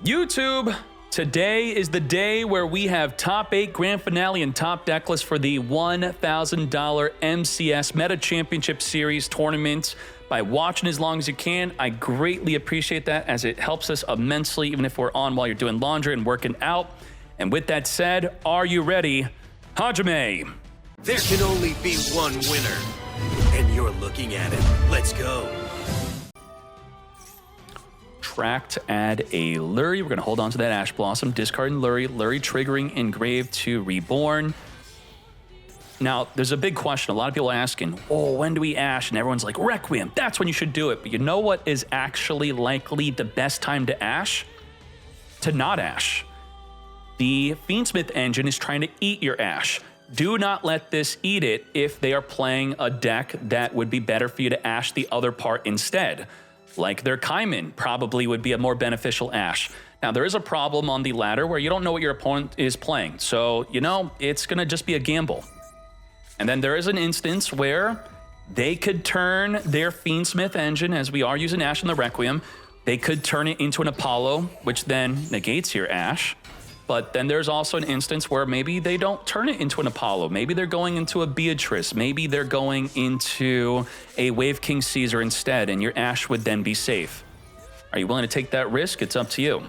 YouTube, today is the day where we have top 8 grand finale and top deck list for the $1,000 MCS Meta Championship Series tournament. By watching as long as you can, I greatly appreciate that as it helps us immensely, even if we're on while you're doing laundry and working out. And with that said, are you ready? Hajime. There can only be one winner, and you're looking at it. Let's go. Tracked, add a Lurie. We're going to hold on to that Ash Blossom, discarding Lurie. Lurie triggering Engrave to Reborn. Now, there's a big question. A lot of people are asking, oh, when do we Ash? And everyone's like, Requiem, that's when you should do it. But you know what is actually likely the best time to Ash? To not Ash. The Fiendsmith engine is trying to eat your Ash. Do not let this eat it if they are playing a deck that would be better for you to Ash the other part instead. Like their Kaimin probably would be a more beneficial Ash. Now, there is a problem on the ladder where you don't know what your opponent is playing. So, you know, it's going to just be a gamble. And then there is an instance where they could turn their Fiendsmith engine, as we are using Ash in the Requiem, they could turn it into an Apollo, which then negates your Ash. But then there's also an instance where maybe they don't turn it into an Apollo. Maybe they're going into a Beatrice. Maybe they're going into a Wave King Caesar instead, and your Ash would then be safe. Are you willing to take that risk? It's up to you.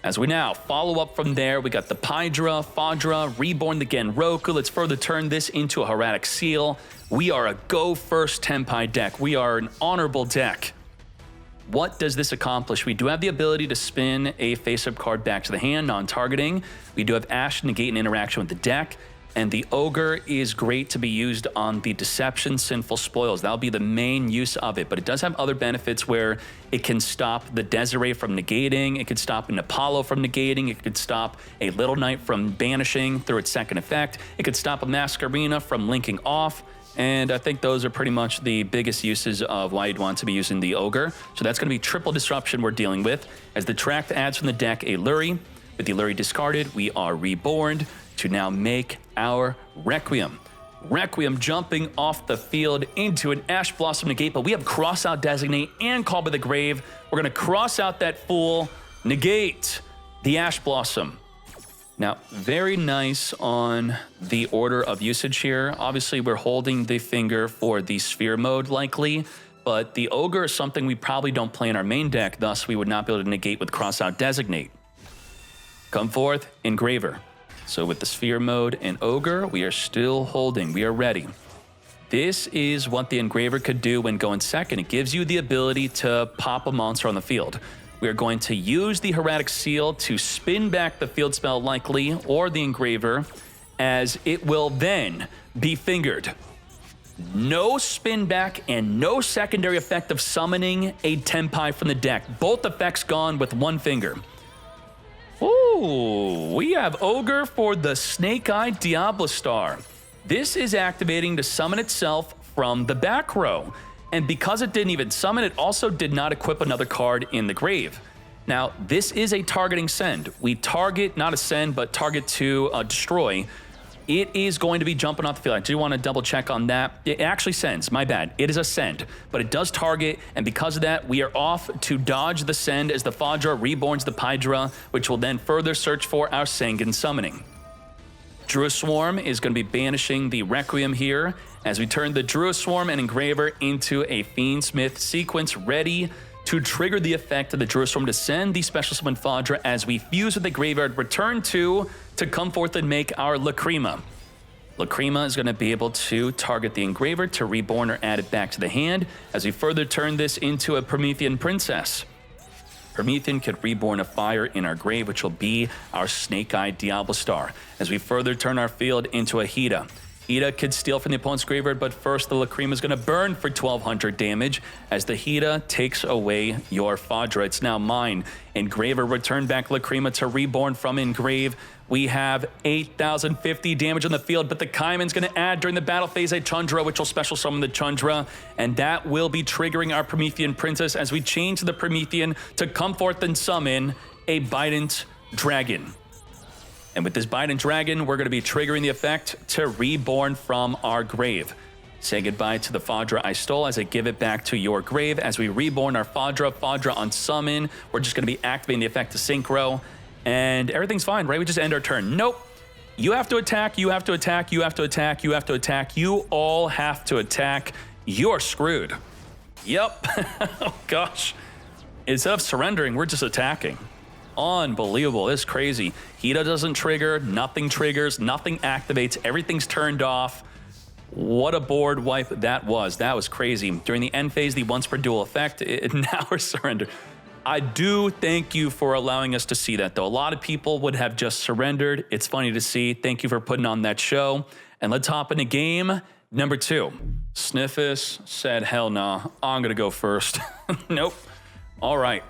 As we now follow up from there, we got the Pydra, Fadra, Reborn the Genroku. Let's further turn this into a Hieratic Seal. We are a go first Tenpai deck. We are an honorable deck. What does this accomplish? We do have the ability to spin a face-up card back to the hand, non-targeting. We do have Ash negate an interaction with the deck. And the Ogre is great to be used on the Deception Sinful Spoils. That'll be the main use of it. But it does have other benefits where it can stop the Desiree from negating. It could stop an Apollo from negating. It could stop a Little Knight from banishing through its second effect. It could stop a Masquerena from linking off. And I think those are pretty much the biggest uses of why you'd want to be using the Ogre. So that's going to be triple disruption we're dealing with. As the track adds from the deck a Lurie. With the Lurie discarded, we are reborn to now make our Requiem. Requiem jumping off the field into an Ash Blossom negate, but we have cross out Designate and Call by the Grave. We're going to cross out that Fool, negate the Ash Blossom. Now, very nice on the order of usage here. Obviously, we're holding the finger for the Sphere mode likely, but the Ogre is something we probably don't play in our main deck, thus we would not be able to negate with cross out Designate. Come forth, Engraver. So with the Sphere mode and Ogre, we are still holding. We are ready. This is what the Engraver could do when going second. It gives you the ability to pop a monster on the field. We are going to use the Hieratic Seal to spin back the field spell likely, or the Engraver, as it will then be fingered. No spin back and no secondary effect of summoning a Tenpai from the deck. Both effects gone with one finger. Ooh, we have Ogre for the Snake-Eyed Diablo Star. This is activating to summon itself from the back row. And because it didn't even summon, it also did not equip another card in the grave. Now, this is a targeting send. We target, not a send, but target to destroy. It is going to be jumping off the field. I do want to double check on that. It actually sends, my bad. It is a send, but it does target, and because of that, we are off to dodge the send as the Fadra reborns the Pydra, which will then further search for our Sangan summoning. Druid Swarm is going to be banishing the Requiem here as we turn the Druid Swarm and Engraver into a Fiendsmith sequence ready to trigger the effect of the Druid Swarm to send the Special Summon Fadra as we fuse with the Graveyard, return to come forth and make our Lacrima. Lacrima is going to be able to target the Engraver to reborn or add it back to the hand as we further turn this into a Promethean Princess. Promethean could reborn a fire in our grave, which will be our Snake-Eyed Diablo Star, as we further turn our field into a Hida. Hida could steal from the opponent's graveyard, but first the Lacrima is going to burn for 1,200 damage as the Hida takes away your Fadra. It's now mine. Engraver returned back Lacrima to reborn from Engrave. We have 8,050 damage on the field, but the Kaiman's going to add during the battle phase a Chandra, which will special summon the Chandra, and that will be triggering our Promethean Princess as we change the Promethean to come forth and summon a Bident Dragon. And with this Bident Dragon, we're going to be triggering the effect to reborn from our grave. Say goodbye to the Fadra I stole as I give it back to your grave. As we reborn our Fadra, Fadra on summon. We're just going to be activating the effect of Synchro. And everything's fine, right? We just end our turn. Nope. You have to attack, you have to attack, you have to attack, you have to attack. You all have to attack. You're screwed. Yep. Oh, gosh. Instead of surrendering, we're just attacking. Unbelievable. This is crazy. Hida doesn't trigger. Nothing triggers. Nothing activates. Everything's turned off. What a board wipe that was. That was crazy. During the end phase, the once per duel effect, now we're surrendered. I do thank you for allowing us to see that, though. A lot of people would have just surrendered. It's funny to see. Thank you for putting on that show. And let's hop into game number 2. Sniffus said, hell nah, I'm going to go first. Nope. All right.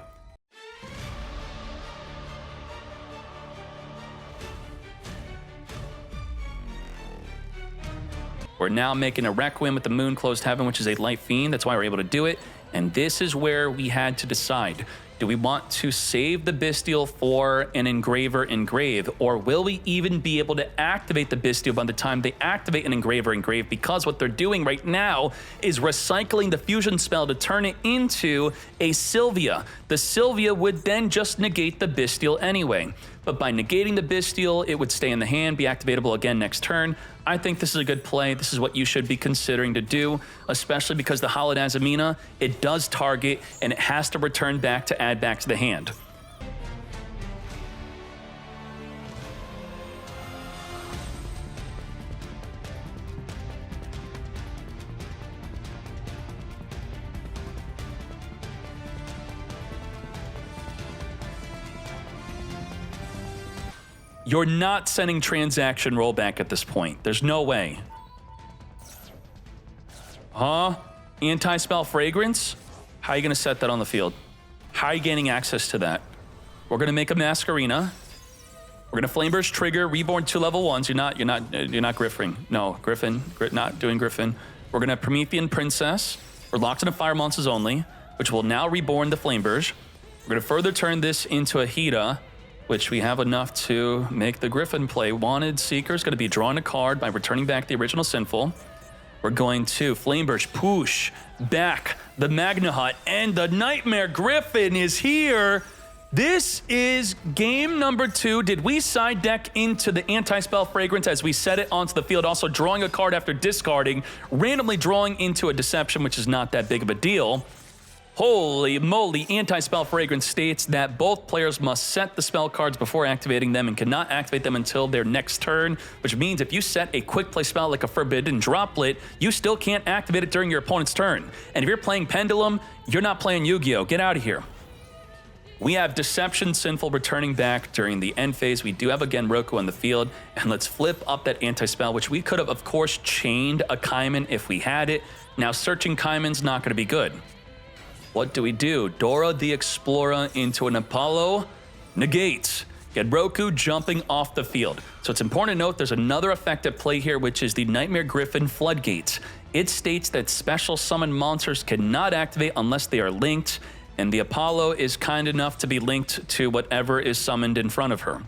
We're now making a Requiem with the Moon Closed Heaven, which is a light fiend. That's why we're able to do it. And this is where we had to decide. Do we want to save the Bestial for an Engraver Engrave, or will we even be able to activate the Bestial by the time they activate an Engraver Engrave? Because what they're doing right now is recycling the fusion spell to turn it into a Sylvia. The Sylvia would then just negate the Bestial anyway. But by negating the Bestial, it would stay in the hand, be activatable again next turn. I think this is a good play. This is what you should be considering to do, especially because the Hallowed Azamina, it does target and it has to return back to add back to the hand. You're not sending transaction rollback at this point. There's no way. Huh? Anti-spell fragrance? How are you gonna set that on the field? How are you gaining access to that? We're gonna make a Masquerena. We're gonna Flame Burst trigger, reborn 2 level 1s. You're not Griffin. No, Griffin, not doing Griffin. We're gonna Promethean Princess. We're locked into Fire Monsters only, which will now reborn the Flame Burst. We're gonna further turn this into a Hida, which we have enough to make the Griffin play. Wanted Seeker is going to be drawing a card by returning back the original Sinful. We're going to Flame Burst, push back the Magna Hut, and the Nightmare Griffin is here. This is game number 2. Did we side deck into the Anti-Spell Fragrance as we set it onto the field, also drawing a card after discarding, randomly drawing into a Deception, which is not that big of a deal. Holy moly, Anti-Spell Fragrance states that both players must set the spell cards before activating them and cannot activate them until their next turn, which means if you set a quick play spell like a Forbidden Droplet, you still can't activate it during your opponent's turn. And if you're playing Pendulum, you're not playing Yu-Gi-Oh! Get out of here. We have Deception Sinful returning back during the end phase. We do have, again, Roku on the field. And let's flip up that Anti-Spell, which we could have, of course, chained a Kaiman if we had it. Now, searching Kaiman's not going to be good. What do we do? Dora the Explorer into an Apollo. Negates. Get Roku jumping off the field. So it's important to note there's another effect at play here, which is the Nightmare Griffin Floodgates. It states that special summon monsters cannot activate unless they are linked, and the Apollo is kind enough to be linked to whatever is summoned in front of her.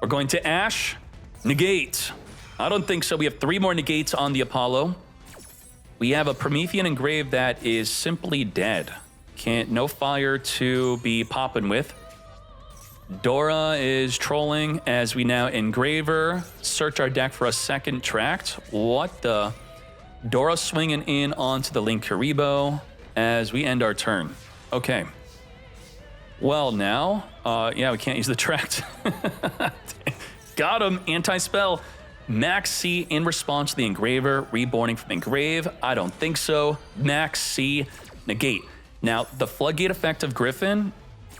We're going to Ash. Negate. I don't think so. We have 3 more negates on the Apollo. We have a Promethean Engrave that is simply dead. No fire to be popping with. Dora is trolling as we now Engraver search our deck for a second Tract. What the? Dora swinging in onto the Linkuriboh as we end our turn. Okay. Well, now, yeah, we can't use the Tract. Got him. Anti-spell. Max C in response to the Engraver, reborning from Engrave. I don't think so. Max C, negate. Now, the Floodgate effect of Griffin,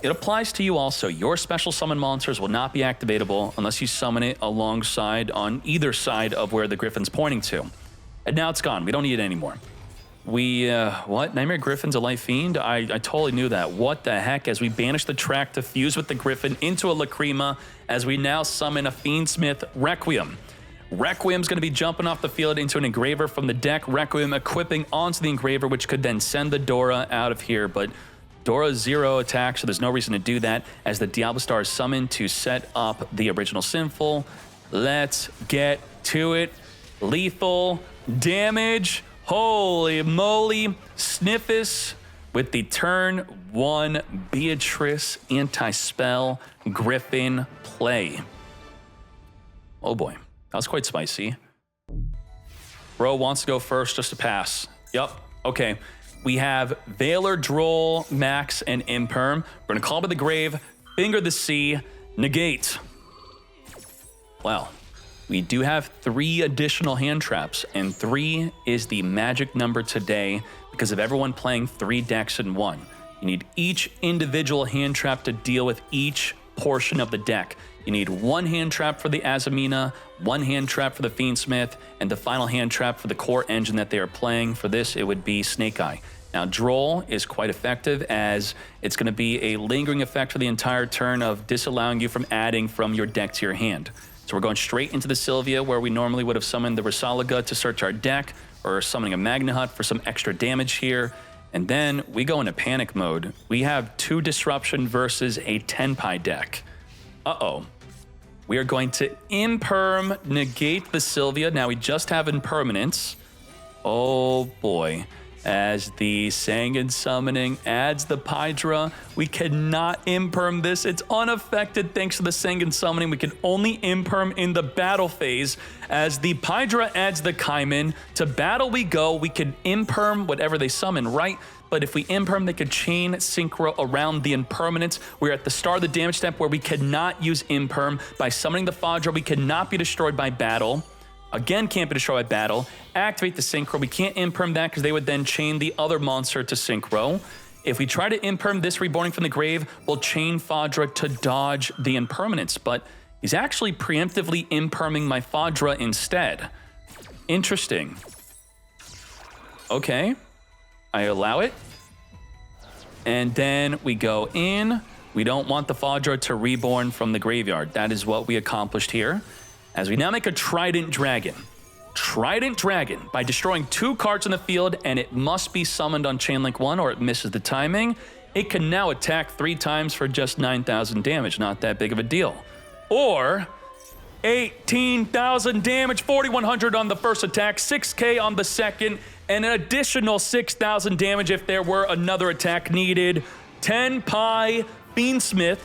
it applies to you also. Your special summon monsters will not be activatable unless you summon it alongside on either side of where the Griffin's pointing to. And now it's gone. We don't need it anymore. What? Nightmare Griffin's a light fiend? I totally knew that. What the heck? As we banish the track to fuse with the Griffin into a Lacrima, as we now summon a Fiendsmith Requiem. Requiem's going to be jumping off the field into an Engraver from the deck. Requiem equipping onto the Engraver, which could then send the Dora out of here. But Dora's 0 attack, so there's no reason to do that, as the Diablo Star is summoned to set up the original Sinful. Let's get to it. Lethal damage. Holy moly. Sniffus with the turn 1 Beatrice anti-spell Griffin play. Oh boy, that was quite spicy. Bro wants to go first just to pass. Yup, okay. We have Valor, Droll, Max, and Imperm. We're gonna call by the grave, finger the sea, negate. Well, we do have 3 additional hand traps, and 3 is the magic number today because of everyone playing 3 decks in one. You need each individual hand trap to deal with each portion of the deck. You need 1 hand trap for the Azamina, 1 hand trap for the Fiendsmith, and the final hand trap for the core engine that they are playing. For this, it would be Snake Eye. Now, Droll is quite effective as it's going to be a lingering effect for the entire turn of disallowing you from adding from your deck to your hand. So we're going straight into the Sylvia where we normally would have summoned the Rasalaga to search our deck or summoning a Magna Hut for some extra damage here. And then we go into panic mode. We have 2 Disruption versus a Tenpai deck. Uh-oh. We are going to Imperm, negate the Sylvia. Now we just have Impermanence. Oh boy. As the Sangan summoning adds the Pydra, we cannot Imperm this. It's unaffected thanks to the Sangan summoning. We can only Imperm in the battle phase. As the Pydra adds the Kaiman, to battle we go. We can Imperm whatever they summon, right? But if we Imperm, they could chain Synchro around the Impermanence. We're at the start of the damage step where we cannot use Imperm. By summoning the Phaedra, we cannot be destroyed by battle. Again, can't be destroyed by battle. Activate the Synchro. We can't Imperm that because they would then chain the other monster to Synchro. If we try to Imperm this Reborning from the Grave, we'll chain Phaedra to dodge the Impermanence. But he's actually preemptively Imperming my Phaedra instead. Interesting. Okay. I allow it. And then we go in. We don't want the Phaedra to reborn from the graveyard. That is what we accomplished here. As we now make a Trident Dragon. Trident Dragon by destroying 2 cards in the field, and it must be summoned on Chainlink 1 or it misses the timing. It can now attack 3 times for just 9,000 damage. Not that big of a deal. Or 18,000 damage, 4,100 on the first attack, 6K on the second, and an additional 6,000 damage if there were another attack needed. Tenpai Fiendsmith,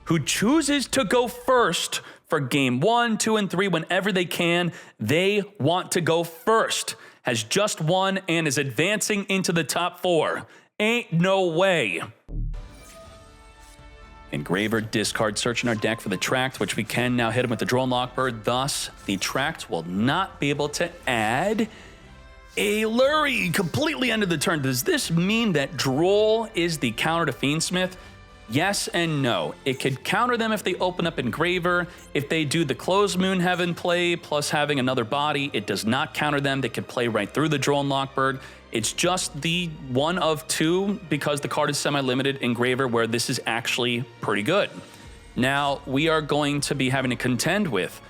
who chooses to go first for game 1, 2, and 3 whenever they can. They want to go first. Has just won and is advancing into the top 4. Ain't no way. Engraver, discard, search in our deck for the Tract, which we can now hit him with the Drone Lockbird. Thus, the Tract will not be able to add a Lurie. Completely ended the turn. Does this mean that Droll is the counter to Fiendsmith? Yes and no. It could counter them if they open up Engraver. If they do the Closed Moon Heaven play plus having another body, it does not counter them. They could play right through the Drone Lockbird. It's just the 1 of 2 because the card is semi-limited Engraver where this is actually pretty good. Now, we are going to be having to contend with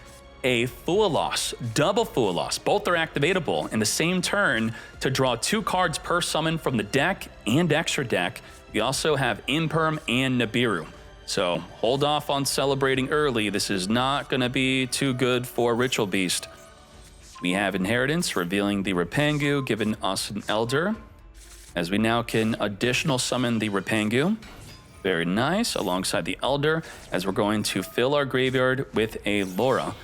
a Fool Loss, double Fool Loss. Both are activatable in the same turn to draw 2 cards per summon from the deck and extra deck. We also have Imperm and Nibiru. So hold off on celebrating early. This is not going to be too good for Ritual Beast. We have Inheritance, revealing the Rapangu, giving us an Elder. As we now can additional summon the Rapangu. Very nice, alongside the Elder, as we're going to fill our graveyard with a Laura.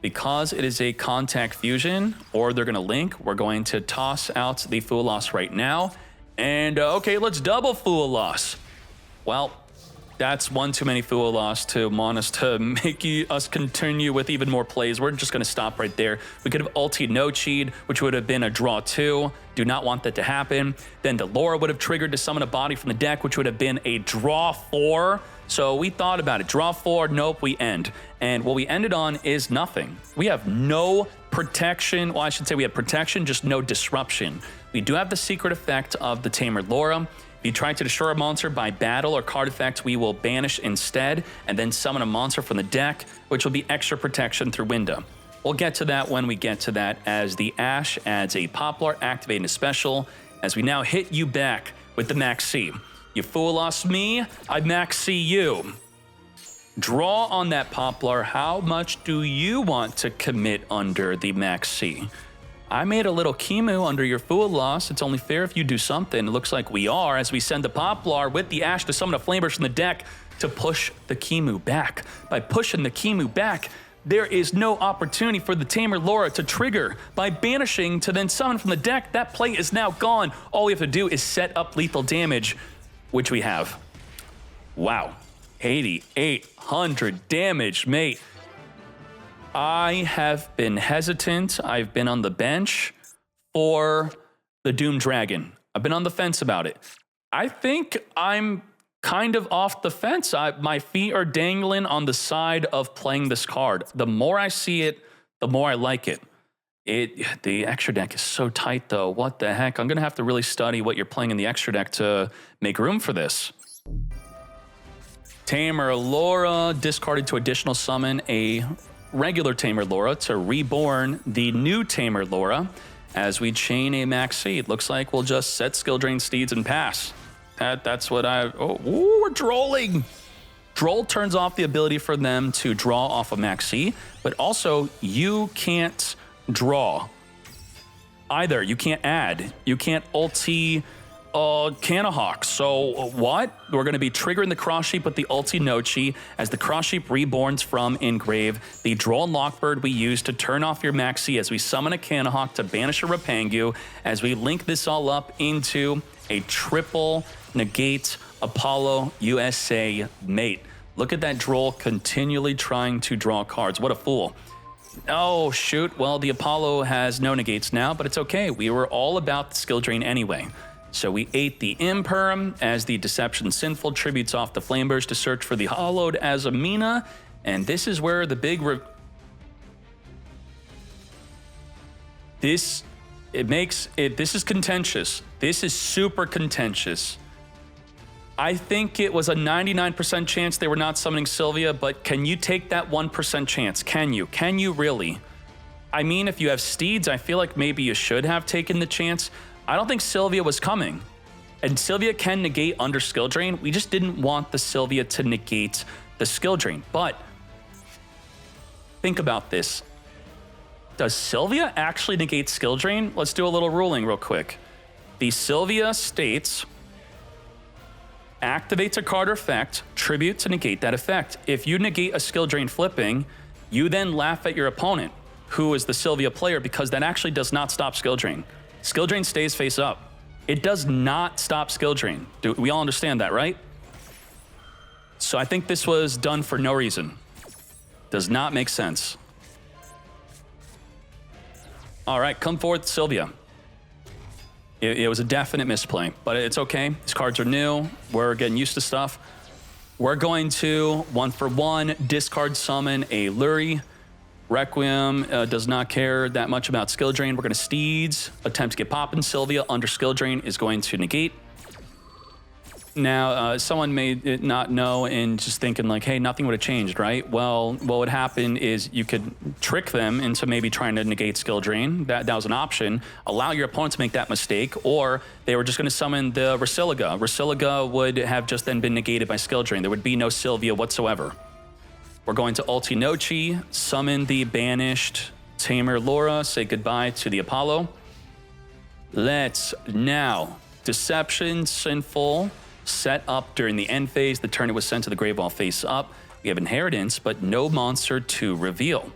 Because it is a contact fusion, or they're going to link, we're going to toss out the Fool Loss right now. And okay, let's double Fool Loss. Well, that's one too many Fool Loss to want us to make us continue with even more plays. We're just going to stop right there. We could have ultied No Cheat, which would have been a draw 2. Do not want that to happen. Then the Laura would have triggered to summon a body from the deck, which would have been a draw 4. So we thought about it. Draw 4, nope, we end. And what we ended on is nothing. We have no protection. Well, I should say we have protection, just no disruption. We do have the secret effect of the Tamer Laura. If you try to destroy a monster by battle or card effect, we will banish instead and then summon a monster from the deck, which will be extra protection through Winda. We'll get to that when we get to that, as the Ash adds a Poplar, activating a special, as we now hit you back with the Max C. You Fool Loss me, I Max C you. Draw on that Poplar. How much do you want to commit under the Max C? I made a little Kimu under your Fool loss. It's only fair if you do something. It looks like we are, as we send the Poplar with the Ash to summon a Flameburst from the deck to push the Kimu back. By pushing the Kimu back, there is no opportunity for the Tamer Laura to trigger. By banishing to then summon from the deck, that play is now gone. All we have to do is set up lethal damage, which we have. Wow, 8,800 damage, mate. I have been hesitant. I've been on the bench for the Doom Dragon. I've been on the fence about it. I think I'm kind of off the fence. My feet are dangling on the side of playing this card. The more I see it, the more I like it. The extra deck is so tight, though. What the heck? I'm going to have to really study what you're playing in the extra deck to make room for this. Tamer Laura discarded to additional summon a regular Tamer Laura to reborn the new Tamer Laura as we chain a max seed. Looks like we'll just set skill drain steeds and pass. That's what we're drolling. Droll turns off the ability for them to draw off a max C, but also you can't draw either. You can't add. You can't ulti Canahawk. So what? We're going to be triggering the Cross Sheep with the ulti Nochi as the Cross Sheep reborns from Engrave. The Droll and Lockbird we use to turn off your Maxi as we summon a Canahawk to banish a Rapangu as we link this all up into a triple negate Apollo USA mate. Look at that Droll continually trying to draw cards. What a fool. Oh, shoot. Well, the Apollo has no negates now, but it's okay. We were all about the skill drain anyway. So we ate the Imperm as the Deception Sinful tributes off the Flameburst to search for the hollowed Azamina. And this is where the big... This is contentious. This is super contentious. I think it was a 99% chance they were not summoning Sylvia, but can you take that 1% chance? Can you? Can you really? I mean, if you have Steeds, I feel like maybe you should have taken the chance. I don't think Sylvia was coming. And Sylvia can negate under skill drain. We just didn't want the Sylvia to negate the skill drain. But think about this. Does Sylvia actually negate skill drain? Let's do a little ruling real quick. The Sylvia states, activates a card or effect, tribute to negate that effect. If you negate a skill drain flipping, you then laugh at your opponent, who is the Sylvia player, because that actually does not stop skill drain. Skill drain stays face up. It does not stop skill drain. We all understand that, right? So I think this was done for no reason. Does not make sense. All right, come forth, Sylvia. It was a definite misplay, but it's okay. These cards are new. We're getting used to stuff. We're going to, 1-for-1, discard summon a Lurie. Requiem does not care that much about skill drain. We're going to Steeds, attempt to get poppin'. Sylvia under skill drain is going to negate. Now, someone may not know and just thinking like, hey, nothing would have changed, right? Well, what would happen is you could trick them into maybe trying to negate skill drain. That was an option. Allow your opponent to make that mistake, or they were just going to summon the Rasiliga. Rasiliga would have just then been negated by skill drain. There would be no Sylvia whatsoever. We're going to ulti Nochi, summon the banished Tamer Laura, say goodbye to the Apollo. Let's now Deception Sinful set up during the end phase. The turn it was sent to the grave while face up. We have Inheritance, but no monster to reveal.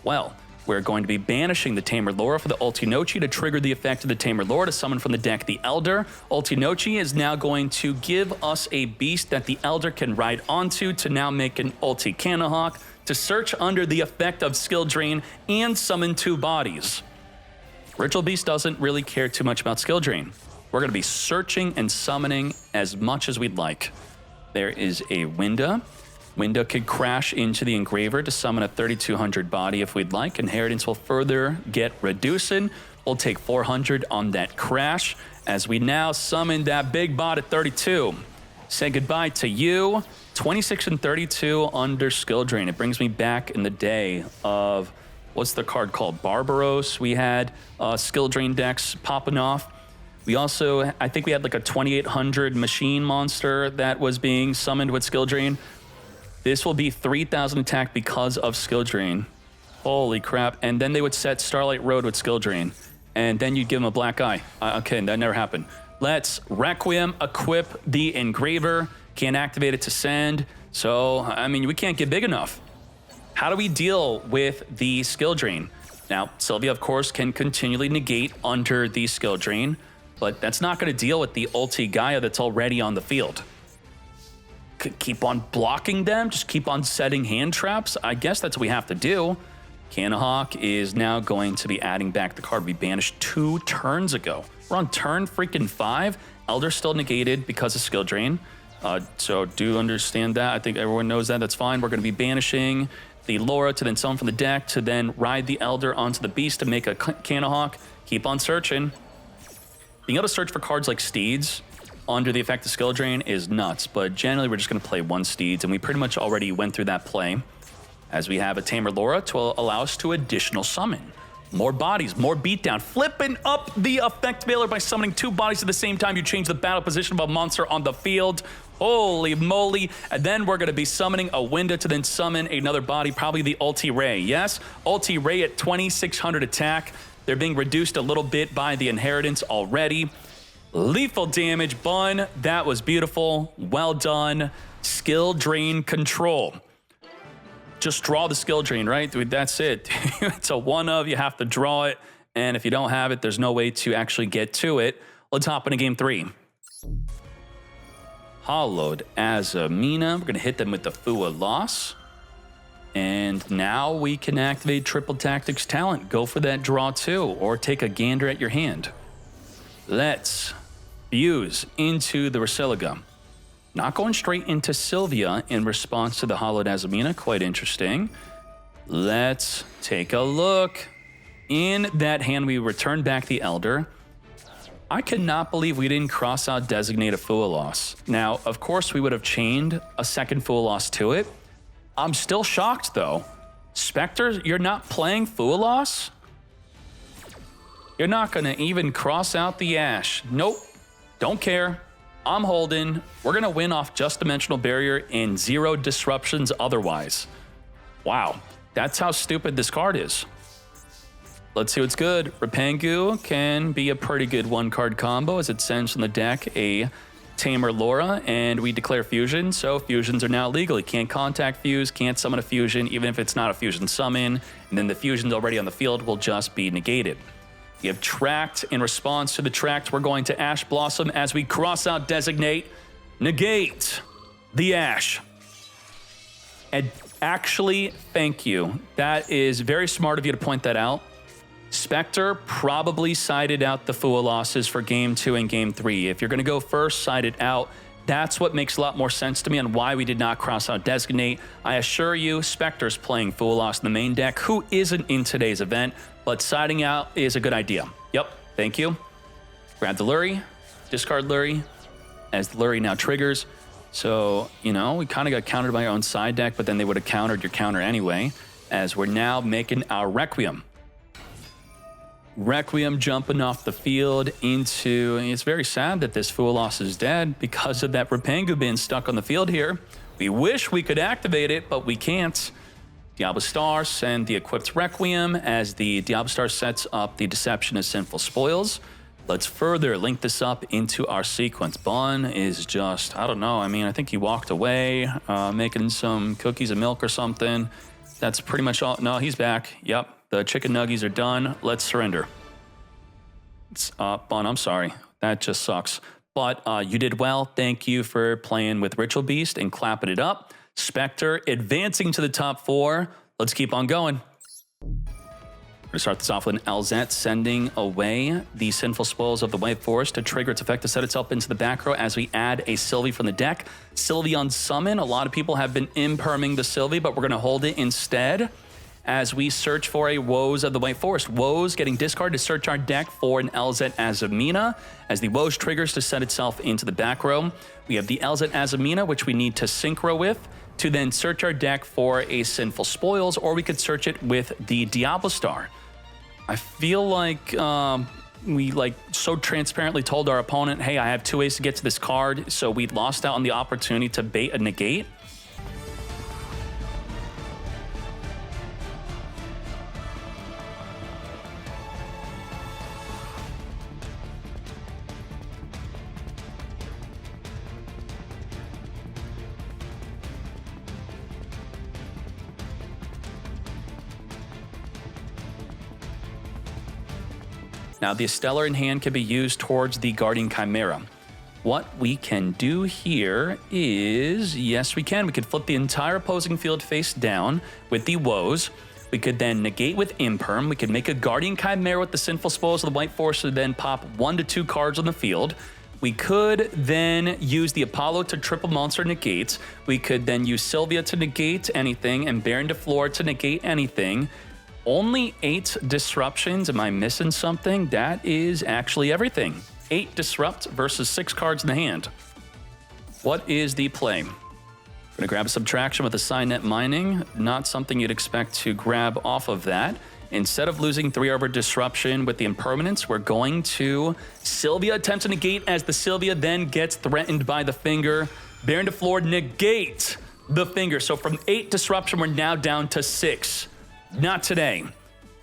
Well, we're going to be banishing the Tamer Laura for the ulti Nochi to trigger the effect of the Tamer Laura to summon from the deck the Elder. Ulti Nochi is now going to give us a beast that the Elder can ride onto to now make an ulti Canahawk to search under the effect of skill drain and summon 2 bodies. Ritual Beast doesn't really care too much about skill drain. We're going to be searching and summoning as much as we'd like. There is a Winda. Winda could crash into the Engraver to summon a 3200 body if we'd like. Inheritance will further get reducing. We'll take 400 on that crash as we now summon that big bot at 32. Say goodbye to you. 26 and 32 under skill drain. It brings me back in the day of, what's the card called? Barbaros. We had skill drain decks popping off. We also, I think we had like a 2800 machine monster that was being summoned with skill drain. This will be 3000 attack because of skill drain. Holy crap. And then they would set Starlight Road with skill drain. and then you'd give him a black eye. Okay, that never happened. Let's Requiem, equip the Engraver. Can't activate it to send. So, I mean, we can't get big enough. How do we deal with the skill drain? Now, Sylvia, of course, can continually negate under the skill drain, but that's not going to deal with the ulti Gaia that's already on the field. Keep on blocking them, just keep on setting hand traps. I guess that's what we have to do. Canahawk is now going to be adding back the card we banished 2 turns ago. We're on turn freaking 5. Elder's still negated because of skill drain. So do understand that. I think everyone knows that. That's fine. We're going to be banishing the Laura to then summon from the deck to then ride the Elder onto the Beast to make a Canahawk. Keep on searching. Being able to search for cards like Steeds under the effect of skill drain is nuts, but generally we're just going to play 1 Steeds, and we pretty much already went through that play as we have a Tamer Laura to allow us to additional summon. More bodies, more beatdown, flipping up the effect veiler by summoning 2 bodies at the same time. You change the battle position of a monster on the field. Holy moly. And then we're going to be summoning a window to then summon another body, probably the Ulti Ray. Yes, Ulti Ray at 2600 attack. They're being reduced a little bit by the inheritance already. Lethal damage, Bun. That was beautiful. Well done. Skill drain control. Just draw the skill drain, right? Dude, that's it. It's a one of, you have to draw it. And if you don't have it, there's no way to actually get to it. Let's hop into game 3. Hollowed Azamina. We're going to hit them with the Fua loss. And now we can activate Triple Tactics talent. Go for that draw 2 or take a gander at your hand. Let's fuse into the Rasiliga. Not going straight into Sylvia in response to the Hollowed Azamina. Quite interesting. Let's take a look. In that hand, we return back the Elder. I cannot believe we didn't cross out Designate a Fua loss. Now, of course, we would have chained a second Fua loss to it. I'm still shocked, though. Spectre, you're not playing Fua loss? You're not going to even cross out the Ash. Nope. Don't care. I'm holding. We're going to win off Just Dimensional Barrier and 0 disruptions otherwise. Wow. That's how stupid this card is. Let's see what's good. Rapangu can be a pretty good 1-card combo as it sends from the deck a Tamer Laura, and we declare fusion, so fusions are now legal. You can't contact fuse, can't summon a fusion, even if it's not a fusion summon, and then the fusion's already on the field will just be negated. You have Tracked. In response to the Tracked, we're going to Ash Blossom as we cross out Designate, negate the Ash. And actually, thank you. That is very smart of you to point that out. Spectre probably sided out the Fua losses for game 2 and game 3. If you're going to go first, side it out. That's what makes a lot more sense to me on why we did not cross out Designate. I assure you, Spectre's playing Fua loss in the main deck, who isn't in today's event, but siding out is a good idea. Yep, thank you. Grab the Lurie, discard Lurie, as the Lurie now triggers. So, you know, we kind of got countered by our own side deck, but then they would have countered your counter anyway, as we're now making our Requiem. Requiem jumping off the field into, it's very sad that this Fua loss is dead because of that Rapangu being stuck on the field here. We wish we could activate it, but we can't. Diablo Star send the equipped Requiem as the Diablo Star sets up the Deception of Sinful Spoils. Let's further link this up into our sequence. Bun is just, I don't know, I mean, I think he walked away, making some cookies and milk or something. That's pretty much all. No, he's back. Yep. The chicken nuggies are done. Let's surrender. Bun, I'm sorry. That just sucks. But you did well. Thank you for playing with Ritual Beast and clapping it up. Spectre advancing to the top 4. Let's keep on going. We're going to start this off with an LZ sending away the Sinful Spoils of the White Forest to trigger its effect to set itself into the back row as we add a Sylvie from the deck. Sylvie on summon. A lot of people have been imperming the Sylvie, but we're going to hold it instead as we search for a Woes of the White Forest. Woes getting discarded to search our deck for an LZ Azamina as the Woes triggers to set itself into the back row. We have the LZ Azamina, which we need to synchro with to then search our deck for a Sinful Spoils, or we could search it with the Diablo Star. I feel like we so transparently told our opponent, hey, I have 2 ways to get to this card, so we lost out on the opportunity to bait a negate. Now, the Stellar in hand can be used towards the Guardian Chimera. What we can do here is, yes, we can. We could flip the entire opposing field face down with the Woes. We could then negate with Imperm. We could make a Guardian Chimera with the Sinful Spoils of the White Force to then pop 1 to 2 cards on the field. We could then use the Apollo to triple monster negates. We could then use Sylvia to negate anything and Baron de Flor to negate anything. Only 8 disruptions. Am I missing something? That is actually everything. 8 disrupt versus 6 cards in the hand. What is the play? We're gonna grab a subtraction with a Signet Mining. Not something you'd expect to grab off of that. Instead of losing 3 over disruption with the impermanence, we're going to Sylvia attempt to negate as the Sylvia then gets threatened by the finger. Baron de Flor negate the finger. So from 8 disruption, we're now down to 6. Not today.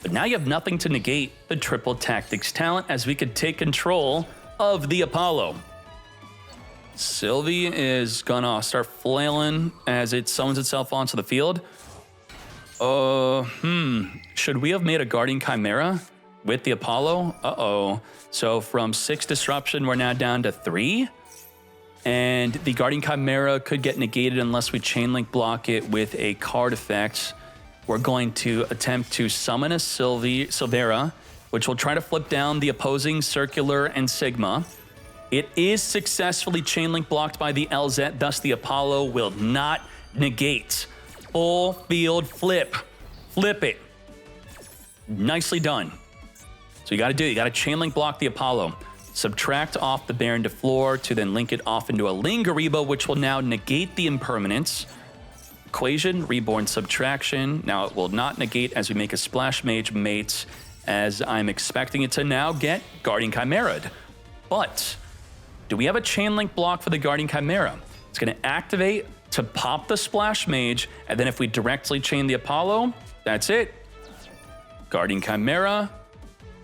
But now you have nothing to negate the triple tactics talent as we could take control of the Apollo. Sylvie is gonna start flailing as it summons itself onto the field. Should we have made a Guardian Chimera with the Apollo? So from 6 disruption, we're now down to 3. And the Guardian Chimera could get negated unless we chainlink block it with a card effect. We're going to attempt to summon a Silvera, which will try to flip down the opposing Circular and Sigma. It is successfully chainlink blocked by the LZ, thus the Apollo will not negate. Full field flip. Flip it. Nicely done. So you gotta chainlink block the Apollo. Subtract off the Baron de Flor to then link it off into a Lingariba, which will now negate the impermanence. Equation, Reborn Subtraction. Now it will not negate as we make a Splash Mage mate, as I'm expecting it to now get Guardian Chimera'd. But do we have a chain link block for the Guardian Chimera? It's going to activate to pop the Splash Mage, and then if we directly chain the Apollo, that's it. Guardian Chimera,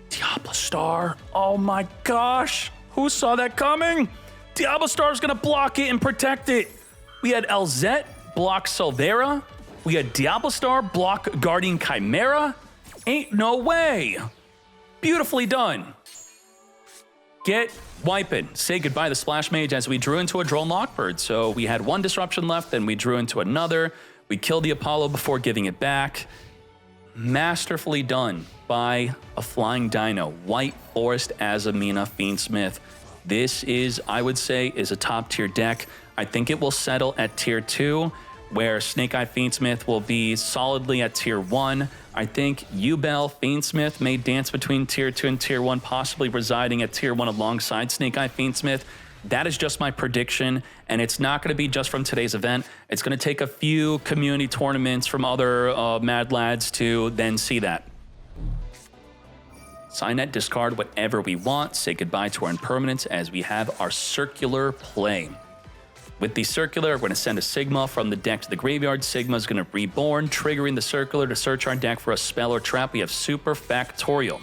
Diablo Star. Oh my gosh, who saw that coming? Diablo Star is going to block it and protect it. We had LZ block Silvera. We had Diablo Star block Guardian Chimera. Ain't no way. Beautifully done. Get wiping. Say goodbye to Splash Mage as we drew into a Drone Lockbird. So we had 1 disruption left, then we drew into another. We killed the Apollo before giving it back. Masterfully done by a Flying Dino. White Forest Azamina Fiendsmith. This is, I would say, is a top tier deck. I think it will settle at tier 2, where Snake Eye Fiendsmith will be solidly at tier 1. I think Ubel Fiendsmith may dance between tier 2 and tier 1, possibly residing at tier 1 alongside Snake Eye Fiendsmith. That is just my prediction, and it's not going to be just from today's event. It's going to take a few community tournaments from other Mad Lads to then see that. Signet, discard whatever we want, say goodbye to our impermanence as we have our circular play. With the circular, we're going to send a Sigma from the deck to the graveyard. Sigma is going to reborn, triggering the circular to search our deck for a spell or trap. We have Super Factorial.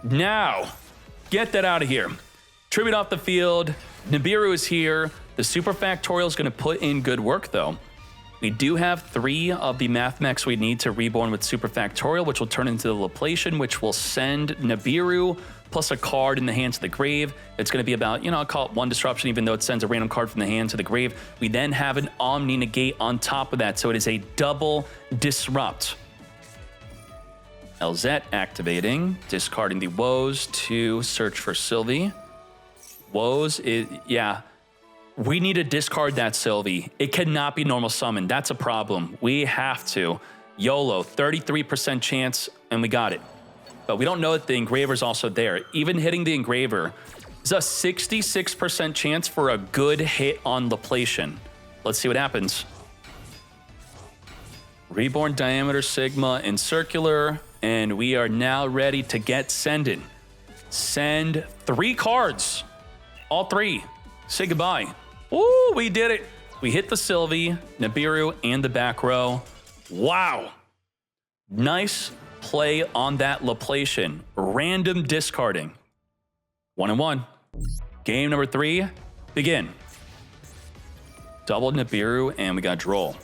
Now, get that out of here. Tribute off the field. Nibiru is here. The Super Factorial is going to put in good work, though. We do have 3 of the Mathmechs we need to reborn with Super Factorial, which will turn into the Laplation, which will send Nibiru plus a card in the hand to the grave. It's going to be about, I'll call it 1 disruption, even though it sends a random card from the hand to the grave. We then have an Omni Negate on top of that, so it is a double disrupt. LZ activating, discarding the Woes to search for Sylvie. Woes is, we need to discard that Sylvie. It cannot be normal summon. That's a problem. We have to. YOLO, 33% chance, and we got it. But we don't know that the Engraver's also there. Even hitting the Engraver is a 66% chance for a good hit on Laplation. Let's see what happens. Reborn Diameter Sigma and Circular, and we are now ready to get sended. Send 3 cards. All 3. Say goodbye. Ooh, we did it. We hit the Sylvie, Nibiru, and the back row. Wow. Nice play on that Laplation. Random discarding. 1-1. Game number 3, begin. double Nibiru, and we got Droll.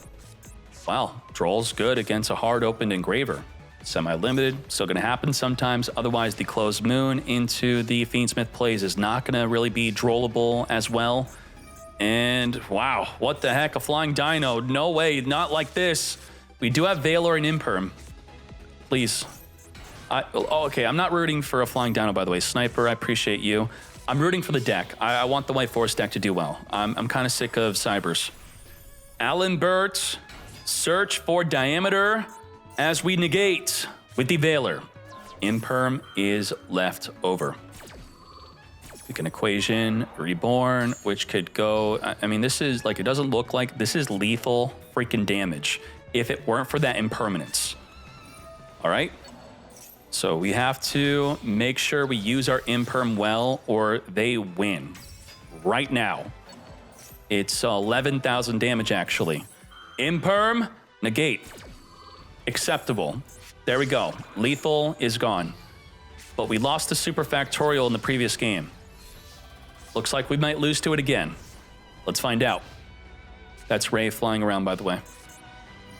Wow, Droll's good against a hard-opened Engraver. Semi-limited, still going to happen sometimes. Otherwise, the Closed Moon into the Fiendsmith plays is not going to really be Drollable as well. And wow, what the heck, a Flying Dino. No way, not like this. We do have Valor and Imperm. Please. Okay, I'm not rooting for a Flying Dino, by the way. Sniper, I appreciate you. I'm rooting for the deck. I want the White Force deck to do well. I'm kind of sick of Cybers. Alan Burt, search for Diameter as we negate with the Valor. Imperm is left over. We can Equation, Reborn, which could go... I mean, this is like, it doesn't look like... This is lethal freaking damage if it weren't for that Impermanence. All right? So we have to make sure we use our Imperm well or they win. Right now. It's 11,000 damage, actually. Imperm, negate. Acceptable. There we go. Lethal is gone. But we lost the Super Factorial in the previous game. Looks like we might lose to it again. Let's find out. That's Ray flying around, by the way.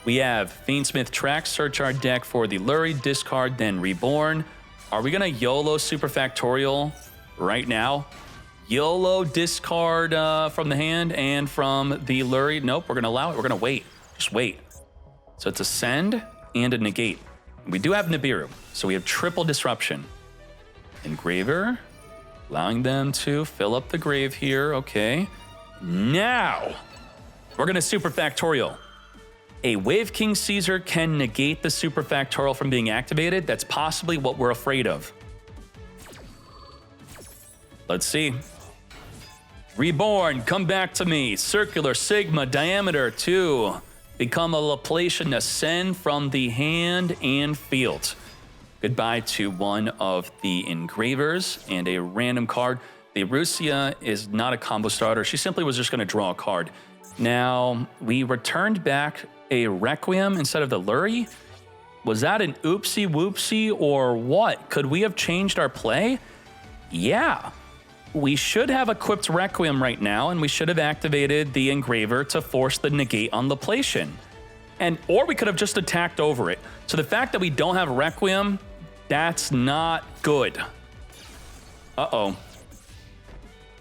We have Fiendsmith Track, search our deck for the Lurie, discard, then Reborn. Are we going to YOLO Super Factorial right now? YOLO discard from the hand and from the Lurie. Nope, we're going to allow it. We're going to wait. Just wait. So it's a send and a negate. We do have Nibiru, so we have triple disruption. Engraver, allowing them to fill up the grave here. Okay. Now, we're going to Super Factorial. A Wave King Caesar can negate the Super Factorial from being activated. That's possibly what we're afraid of. Let's see. Reborn, come back to me. Circular, Sigma, Diameter 2. Become a Laplacian, ascend from the hand and field. Goodbye to one of the Engravers and a random card. The Russia is not a combo starter. She simply was just going to draw a card. Now, we returned back a Requiem instead of the Lurie. Was that an oopsie whoopsie or what? Could we have changed our play? Yeah. We should have equipped Requiem right now, and we should have activated the Engraver to force the negate on Laplacian. Or we could have just attacked over it. So the fact that we don't have Requiem, that's not good. Uh-oh.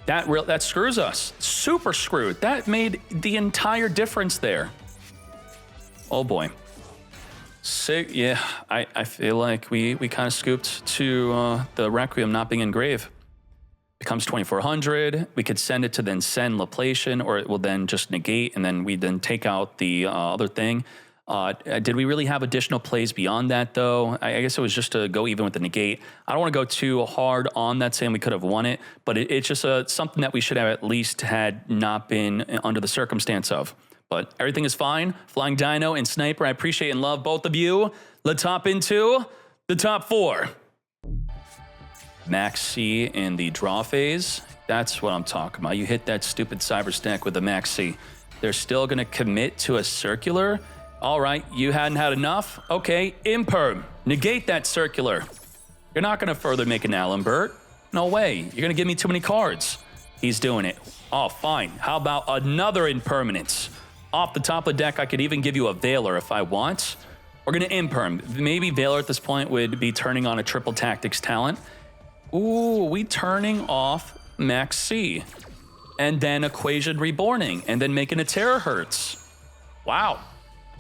That screws us. Super screwed. That made the entire difference there. Oh boy. Sick. Yeah, I feel like we kind of scooped to the Requiem not being engraved. Becomes 2400. We could send it to then send Laplacian, or it will then just negate, and then we then take out the other thing. Did we really have additional plays beyond that, though? I guess it was just to go even with the negate. I don't want to go too hard on that, saying we could have won it, but it's just something that we should have at least had not been under the circumstance of. But everything is fine. Flying Dino and Sniper, I appreciate and love both of you. Let's hop into the top four. Max C in the draw phase. That's what I'm talking about. You hit that stupid Cyber stack with the Max C. They're still going to commit to a circular. All right, you hadn't had enough? Okay, Imperm. Negate that circular. You're not going to further make an Allenbert. No way. You're going to give me too many cards. He's doing it. Oh, fine. How about another Impermanence? Off the top of the deck, I could even give you a Valor if I want. We're going to Imperm. Maybe Valor at this point would be turning on a triple tactics talent. Ooh, we turning off Max C. And then Equation Reborning. And then making a Terahertz. Wow.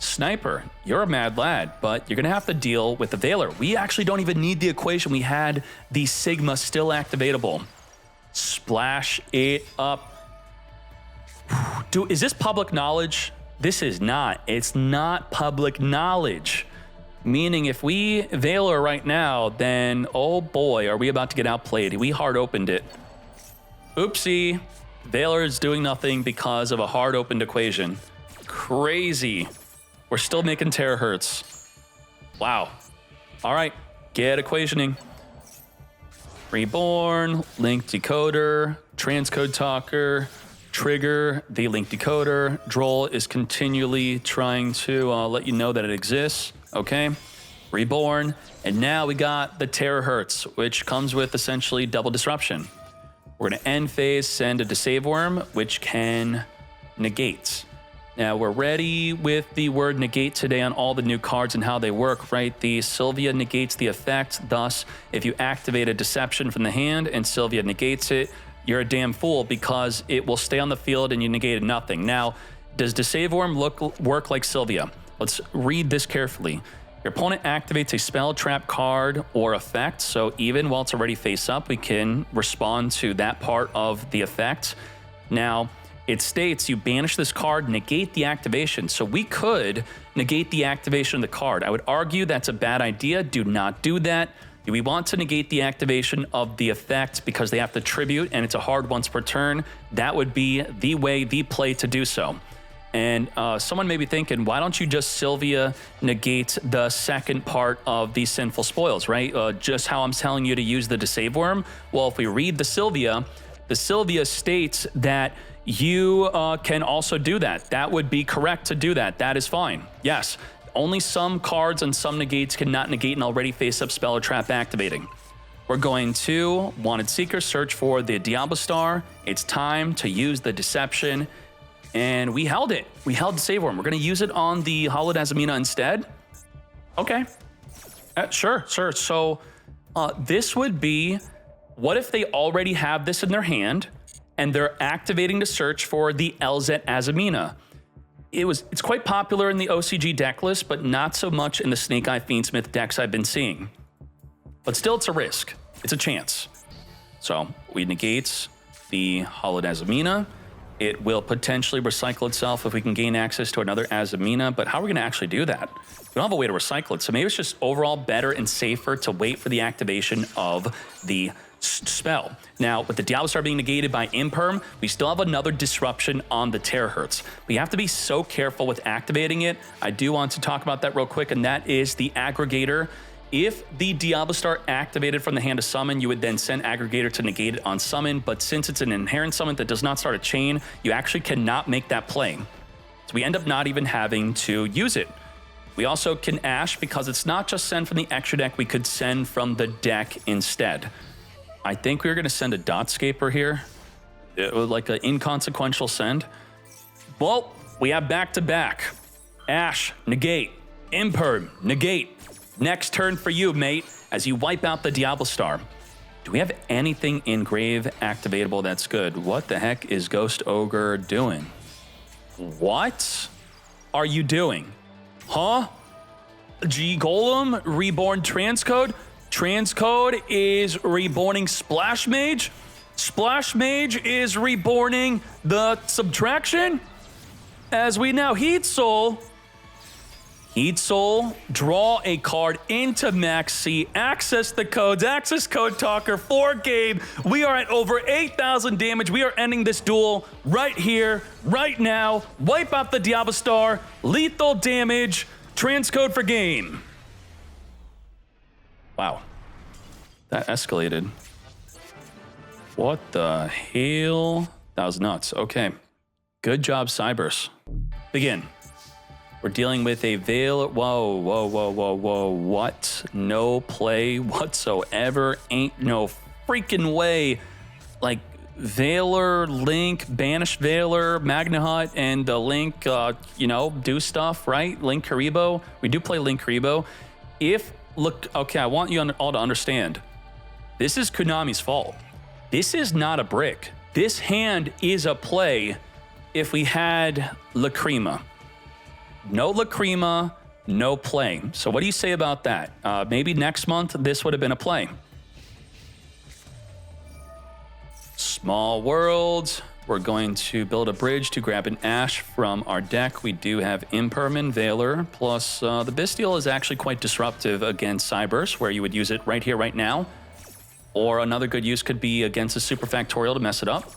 Sniper, you're a mad lad, but you're going to have to deal with the Valor. We actually don't even need the Equation. We had the Sigma still activatable. Splash it up. Dude, is this public knowledge? This is not. It's not public knowledge. Meaning if we Valor right now, then, oh boy, are we about to get outplayed. We hard opened it. Oopsie. Valor is doing nothing because of a hard opened Equation. Crazy. We're still making terahertz. Wow. All right, get Equationing. Reborn, Link Decoder, Transcode Talker, Trigger the Link Decoder. Droll is continually trying to let you know that it exists. Okay. Reborn. And now we got the Terahertz, which comes with essentially double disruption. We're going to end phase, send a Deceive Worm, which can negates. Now, we're ready with the word negate today on all the new cards and how they work, right? The Sylvia negates the effect. Thus, if you activate a Deception from the hand and Sylvia negates it, you're a damn fool because it will stay on the field and you negated nothing. Now, does Desavorm work like Sylvia? Let's read this carefully. Your opponent activates a spell, trap, card, or effect. So even while it's already face up, we can respond to that part of the effect. Now, it states you banish this card, negate the activation. So we could negate the activation of the card. I would argue that's a bad idea. Do not do that. We want to negate the activation of the effect because they have to tribute and it's a hard once per turn. That would be the way, the play to do so. And someone may be thinking, why don't you just Sylvia negate the second part of the Sinful Spoils, right? Just how I'm telling you to use the Desavorm. Well, if we read the Sylvia states that you can also do that. That would be correct to do that. That is fine. Yes, only some cards and some negates cannot negate an already face-up spell or trap activating. We're going to Wanted Seeker, search for the Diablo Star. It's time to use the Deception. And we held it. We held Desavorm. We're going to use it on the Hollowed Azamina instead. Okay. Sure. So this would be, what if they already have this in their hand and they're activating to search for the LZ Azamina? It's quite popular in the OCG deck list, but not so much in the Snake Eye Fiendsmith decks I've been seeing. But still, it's a risk. It's a chance. So we negate the Hollowed Azamina. It will potentially recycle itself if we can gain access to another Azamina, but how are we going to actually do that? We don't have a way to recycle it, so maybe it's just overall better and safer to wait for the activation of the spell. Now, with the Diablo Star being negated by Imperm, we still have another disruption on the Terahertz. We have to be so careful with activating it. I do want to talk about that real quick, and that is the Aggregator. If the Diablo Star activated from the hand to summon, you would then send Aggregator to negate it on summon, but since it's an inherent summon that does not start a chain, you actually cannot make that play. So we end up not even having to use it. We also can Ash, because it's not just send from the extra deck, we could send from the deck instead. I think we're going to send a Dotscaper here, like an inconsequential send. Well, we have back-to-back. Ash, negate. Imperm, negate. Next turn for you, mate, as you wipe out the Diablo Star. Do we have anything in grave activatable that's good? What the heck is Ghost Ogre doing? What are you doing? Huh? G-Golem, Reborn Transcode? Transcode is reborning Splash Mage? Splash Mage is reborning the Subtraction? As we now Heat Soul, draw a card into Maxi, access the codes, access Code Talker for game. We are at over 8,000 damage. We are ending this duel right here, right now. Wipe out the Diablo Star, lethal damage, transcode for game. Wow, that escalated. What the hell? That was nuts. Okay, good job, Cybers. Begin. We're dealing with a Veil. Whoa. What? No play whatsoever. Ain't no freaking way. Like, Veiler, Link, Banish Veiler, Magna Hut, and the Link, do stuff, right? Link Karibo. We do play Link Karibo. Okay, I want you all to understand. This is Konami's fault. This is not a brick. This hand is a play if we had Lacrima. No Lacrima, no play. So what do you say about that? Maybe next month, this would have been a play. Small World. We're going to build a bridge to grab an Ash from our deck. We do have Imperman, Veiler, plus the Bestial is actually quite disruptive against Cyberse, where you would use it right here, right now. Or another good use could be against a Super Factorial to mess it up.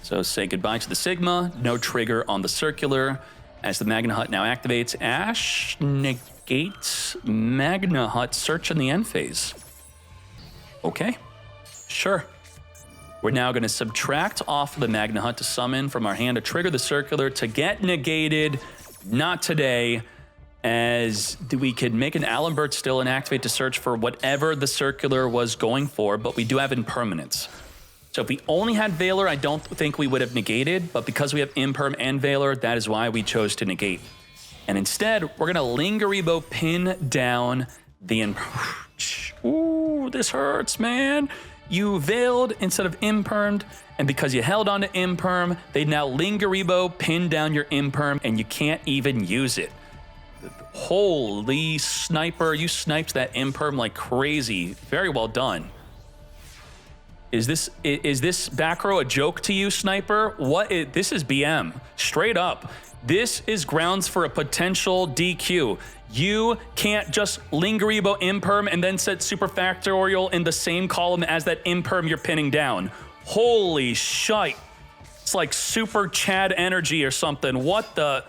So say goodbye to the Sigma, no trigger on the Circular. As the Magna Hut now activates, Ash negates Magna Hut, search in the end phase. Okay, sure. We're now going to subtract off the Magna Hut to summon from our hand to trigger the Circular to get negated. Not today, as we could make an Alenbert still and activate to search for whatever the Circular was going for, but we do have Impermanence. So if we only had Valor, I don't think we would have negated, but because we have Imperm and Valor, that is why we chose to negate. And instead, we're gonna Lingeribo pin down the Ooh, this hurts, man. You veiled instead of Impermed, and because you held on to Imperm, they now Lingeribo pin down your Imperm, and you can't even use it. Holy sniper, you sniped that Imperm like crazy. Very well done. Is this back row a joke to you, sniper? This is BM, straight up. This is grounds for a potential DQ. You can't just Lingeribo Imperm and then set Super Factorial in the same column as that Imperm you're pinning down. Holy shite. It's like Super Chad energy or something. What the?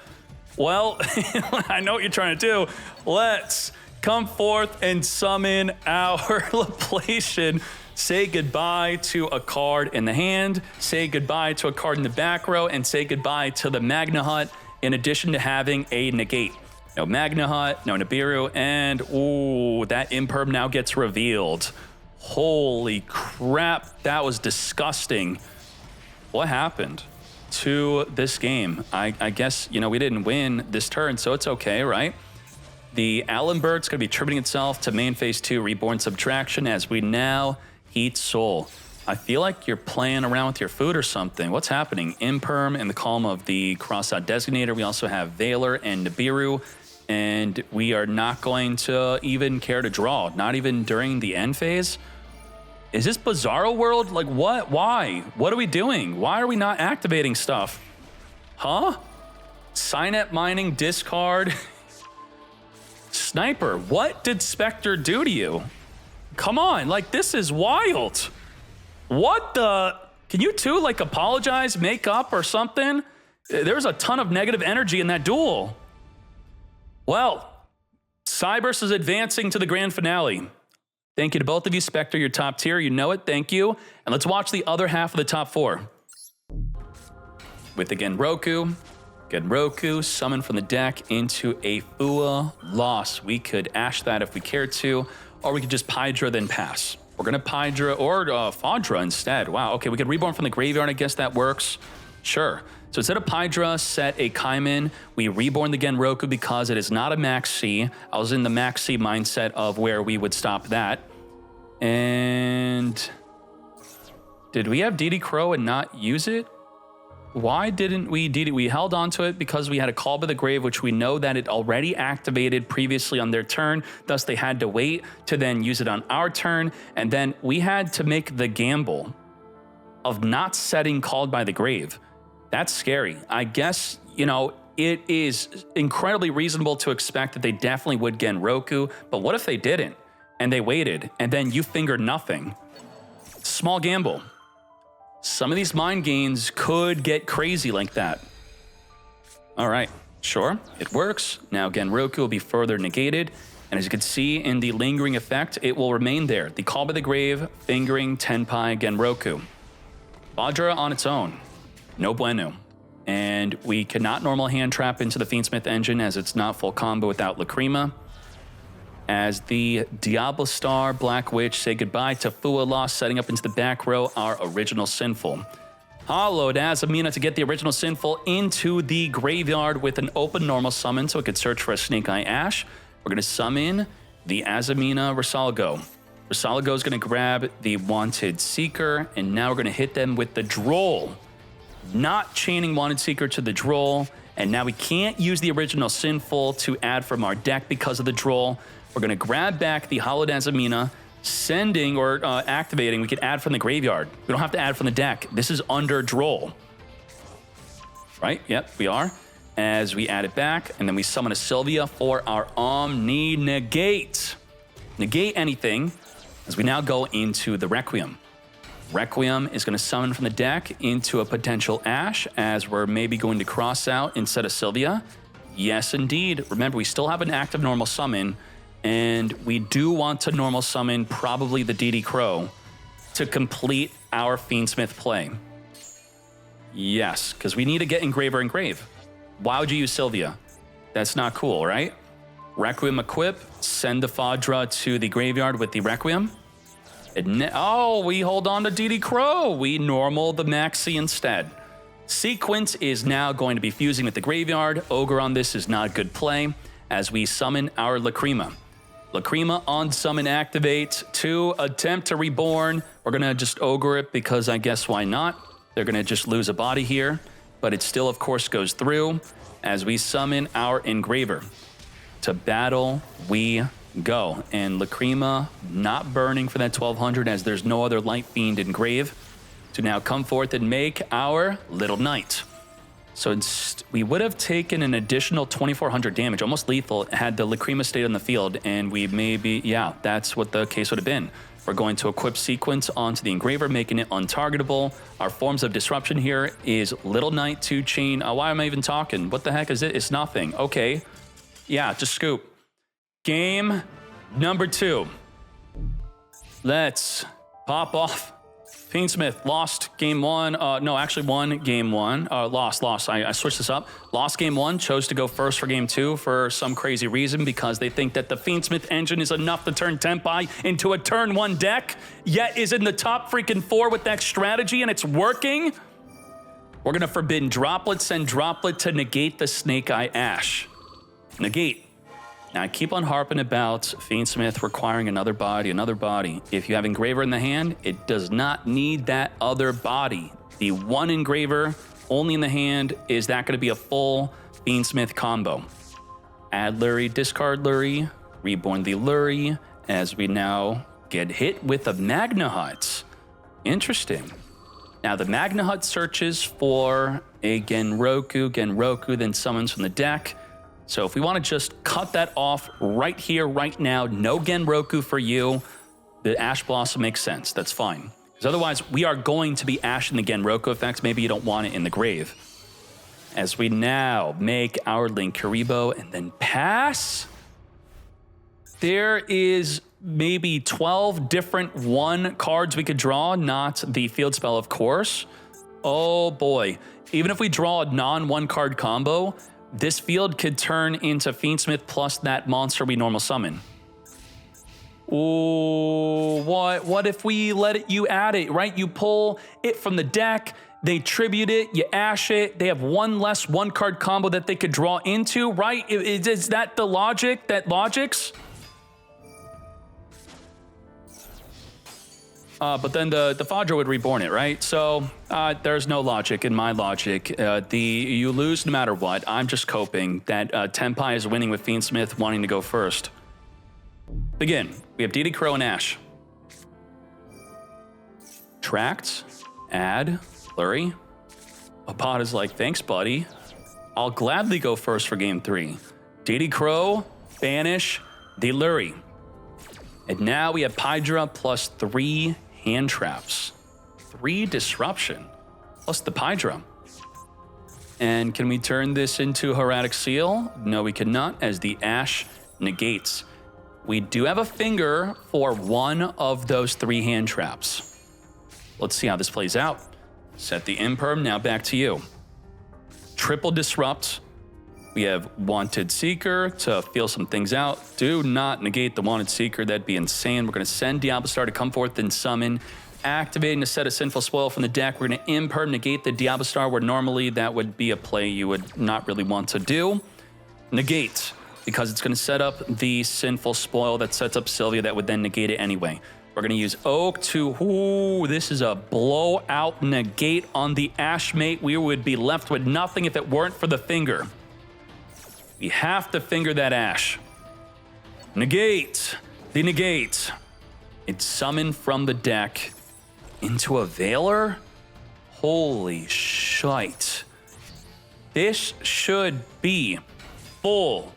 Well, I know what you're trying to do. Let's come forth and summon our Laplation. Say goodbye to a card in the hand, say goodbye to a card in the back row, and say goodbye to the Magna Hut, in addition to having a negate. No Magna Hut, no Nibiru, and ooh, that Imperm now gets revealed. Holy crap, that was disgusting. What happened to this game? I guess, you know, we didn't win this turn, so it's okay, right? The Allenberg's gonna be attributing itself to main phase 2 Reborn Subtraction as we now Heat Soul. I feel like you're playing around with your food or something. What's happening? Imperm in the column of the Crossout Designator. We also have Valor and Nibiru, and we are not going to even care to draw, not even during the end phase. Is this Bizarro World? Like what? Why? What are we doing? Why are we not activating stuff? Huh? Signet mining, discard. Sniper, what did Spectre do to you? Come on, like this is wild. What the? Can you two like apologize, make up or something? There's a ton of negative energy in that duel. Well, Cybers is advancing to the grand finale. Thank you to both of you, Spectre, you're top tier, you know it, thank you. And let's watch the other half of the top 4. With the Genroku. Genroku summoned from the deck into a Fua loss. We could Ash that if we cared to, or we could just Pydra then pass. We're gonna Pydra or Fadra instead. Wow, okay, we could Reborn from the graveyard, I guess that works. Sure. So instead of Pydra, set a Kaimin. We Reborn the Genroku because it is not a Max C. I was in the Max C mindset of where we would stop that. And did we have DD Crow and not use it? Why didn't we DD? We held on to it because we had a Call by the Grave, which we know that it already activated previously on their turn. Thus, they had to wait to then use it on our turn. And then we had to make the gamble of not setting Called by the Grave. That's scary. I guess, you know, it is incredibly reasonable to expect that they definitely would Genroku, but what if they didn't? And they waited, and then you fingered nothing. Small gamble. Some of these mind gains could get crazy like that. All right, sure, it works. Now Genroku will be further negated, and as you can see in the lingering effect, it will remain there. The Call by the Grave, fingering Tenpai Genroku. Vajra on its own, no bueno. And we cannot normal hand trap into the Fiendsmith engine as it's not full combo without Lacrima. As the Diablo Star Black Witch say goodbye to Fua Lost, setting up into the back row our original Sinful. Hollowed Azamina to get the original Sinful into the graveyard with an open normal summon so it could search for a Snake Eye Ash. We're going to summon the Azamina Rosalgo. Rosalgo is going to grab the Wanted Seeker, and now we're going to hit them with the Droll. Not chaining Wanted Seeker to the Droll, and now we can't use the original Sinful to add from our deck because of the Droll. We're going to grab back the Hollowed Azamina, sending or activating. We can add from the graveyard. We don't have to add from the deck. This is under Droll. Right? Yep, we are. As we add it back, and then we summon a Sylvia for our Omni Negate. Negate anything, as we now go into the Requiem. Requiem is going to summon from the deck into a potential Ash, as we're maybe going to cross out instead of Sylvia. Yes, indeed. Remember, we still have an active normal summon, and we do want to normal summon probably the DD Crow to complete our Fiendsmith play. Yes, because we need to get Engraver Engrave. Why would you use Sylvia? That's not cool, right? Requiem equip, send the Fadra to the graveyard with the Requiem. Oh, we hold on to DD Crow. We normal the Maxi instead. Sequence is now going to be fusing with the graveyard. Ogre on this is not a good play as we summon our Lacrima. Lacrima on summon activate to attempt to reborn. We're going to just Ogre it because I guess why not? They're going to just lose a body here, but it still, of course, goes through as we summon our Engraver. To battle we go. And Lacrima not burning for that 1200 as there's no other Light Fiend Engrave to now come forth and make our Little Knight. So we would have taken an additional 2400 damage, almost lethal, had the Lacrima stayed on the field, and we maybe, yeah, that's what the case would have been. We're going to equip Sequence onto the Engraver, making it untargetable. Our forms of disruption here is Little Knight to chain. Why am I even talking? What the heck is it? It's nothing. Okay. Yeah, just scoop. Game number 2. Let's pop off. Fiendsmith lost game 1. No, actually won game 1. Lost. I switched this up. Lost game 1, chose to go first for game 2 for some crazy reason because they think that the Fiendsmith engine is enough to turn Tenpai into a turn 1 deck, yet is in the top freaking 4 with that strategy and it's working. We're going to Forbidden Droplet, send Droplet to negate the Snake Eye Ash. Negate. Now, I keep on harping about Fiendsmith requiring another body. If you have Engraver in the hand, it does not need that other body. The one Engraver only in the hand, is that going to be a full Fiendsmith combo? Add Lurie, discard Lurie, reborn the Lurie, as we now get hit with a Magna Hut. Interesting. Now, the Magna Hut searches for a Genroku, then summons from the deck. So if we want to just cut that off right here, right now, no Genroku for you, the Ash Blossom makes sense. That's fine. Because otherwise, we are going to be ashing the Genroku effects. Maybe you don't want it in the grave. As we now make our Linkuriboh and then pass, there is maybe 12 different 1 cards we could draw, not the field spell, of course. Oh boy. Even if we draw a non-1 card combo, this field could turn into Fiendsmith plus that monster we normal summon. Ooh, what if we you add it, right? You pull it from the deck, they tribute it, you ash it, they have 1 less 1 card combo that they could draw into, right? Is that the logic, logics? But then the Fadra would reborn it, right? So there's no logic in my logic. You lose no matter what. I'm just coping that Tenpai is winning with Fiendsmith wanting to go first. Begin. We have DD Crow and Ash. Tracked. Add. Lurie. Apod is like, thanks, buddy. I'll gladly go first for game 3. DD Crow, banish the Lurie. And now we have Pydra plus 3 hand traps. 3 disruption plus the Pydra. And can we turn this into Hieratic Seal? No, we cannot, as the Ash negates. We do have a finger for 1 of those 3 hand traps. Let's see how this plays out. Set the Imperm, now back to you. Triple disrupt. We have Wanted Seeker to feel some things out. Do not negate the Wanted Seeker. That'd be insane. We're going to send Diablo-Star to come forth and summon. Activating a set of Sinful Spoil from the deck. We're going to Imperm negate the Diablo-Star, where normally that would be a play you would not really want to do. Negate, because it's going to set up the Sinful Spoil that sets up Sylvia that would then negate it anyway. We're going to use Oak to, ooh, this is a blowout negate on the Ashmate. We would be left with nothing if it weren't for the finger. We have to finger that Ash. Negate. The negate. It's summoned from the deck into a Veiler? Holy shite. This should be full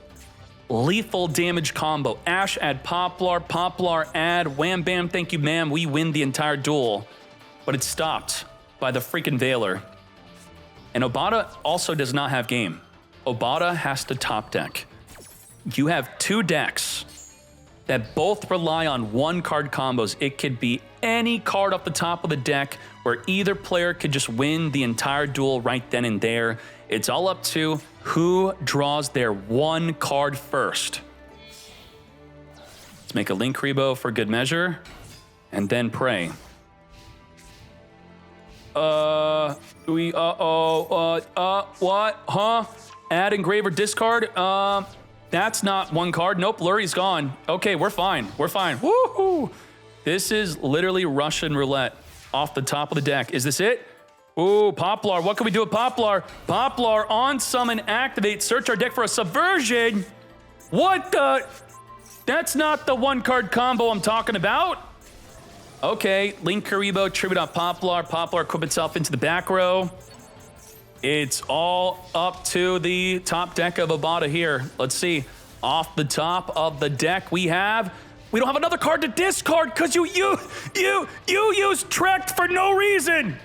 lethal damage combo. Ash add Poplar, Poplar add Wham Bam, thank you ma'am. We win the entire duel. But it's stopped by the freaking Veiler. And Obata also does not have game. Obata has to top deck. You have 2 decks that both rely on 1 card combos. It could be any card off the top of the deck where either player could just win the entire duel right then and there. It's all up to who draws their 1 card first. Let's make a Linkuriboh for good measure. and then pray. What? Huh? Add engraver discard? That's not one card. Nope, Lurie's gone. Okay, we're fine. We're fine. Woohoo! This is literally Russian roulette off the top of the deck. Is this it? Ooh, Poplar. What can we do with Poplar? Poplar on summon, activate, search our deck for a subversion. What the? That's not the one card combo I'm talking about. Okay, Link Karibo, tribute on Poplar. Poplar equip itself into the back row. It's all up to the top deck of Obata here. Let's see. Off the top of the deck, we don't have another card to discard because you used Trekt for no reason.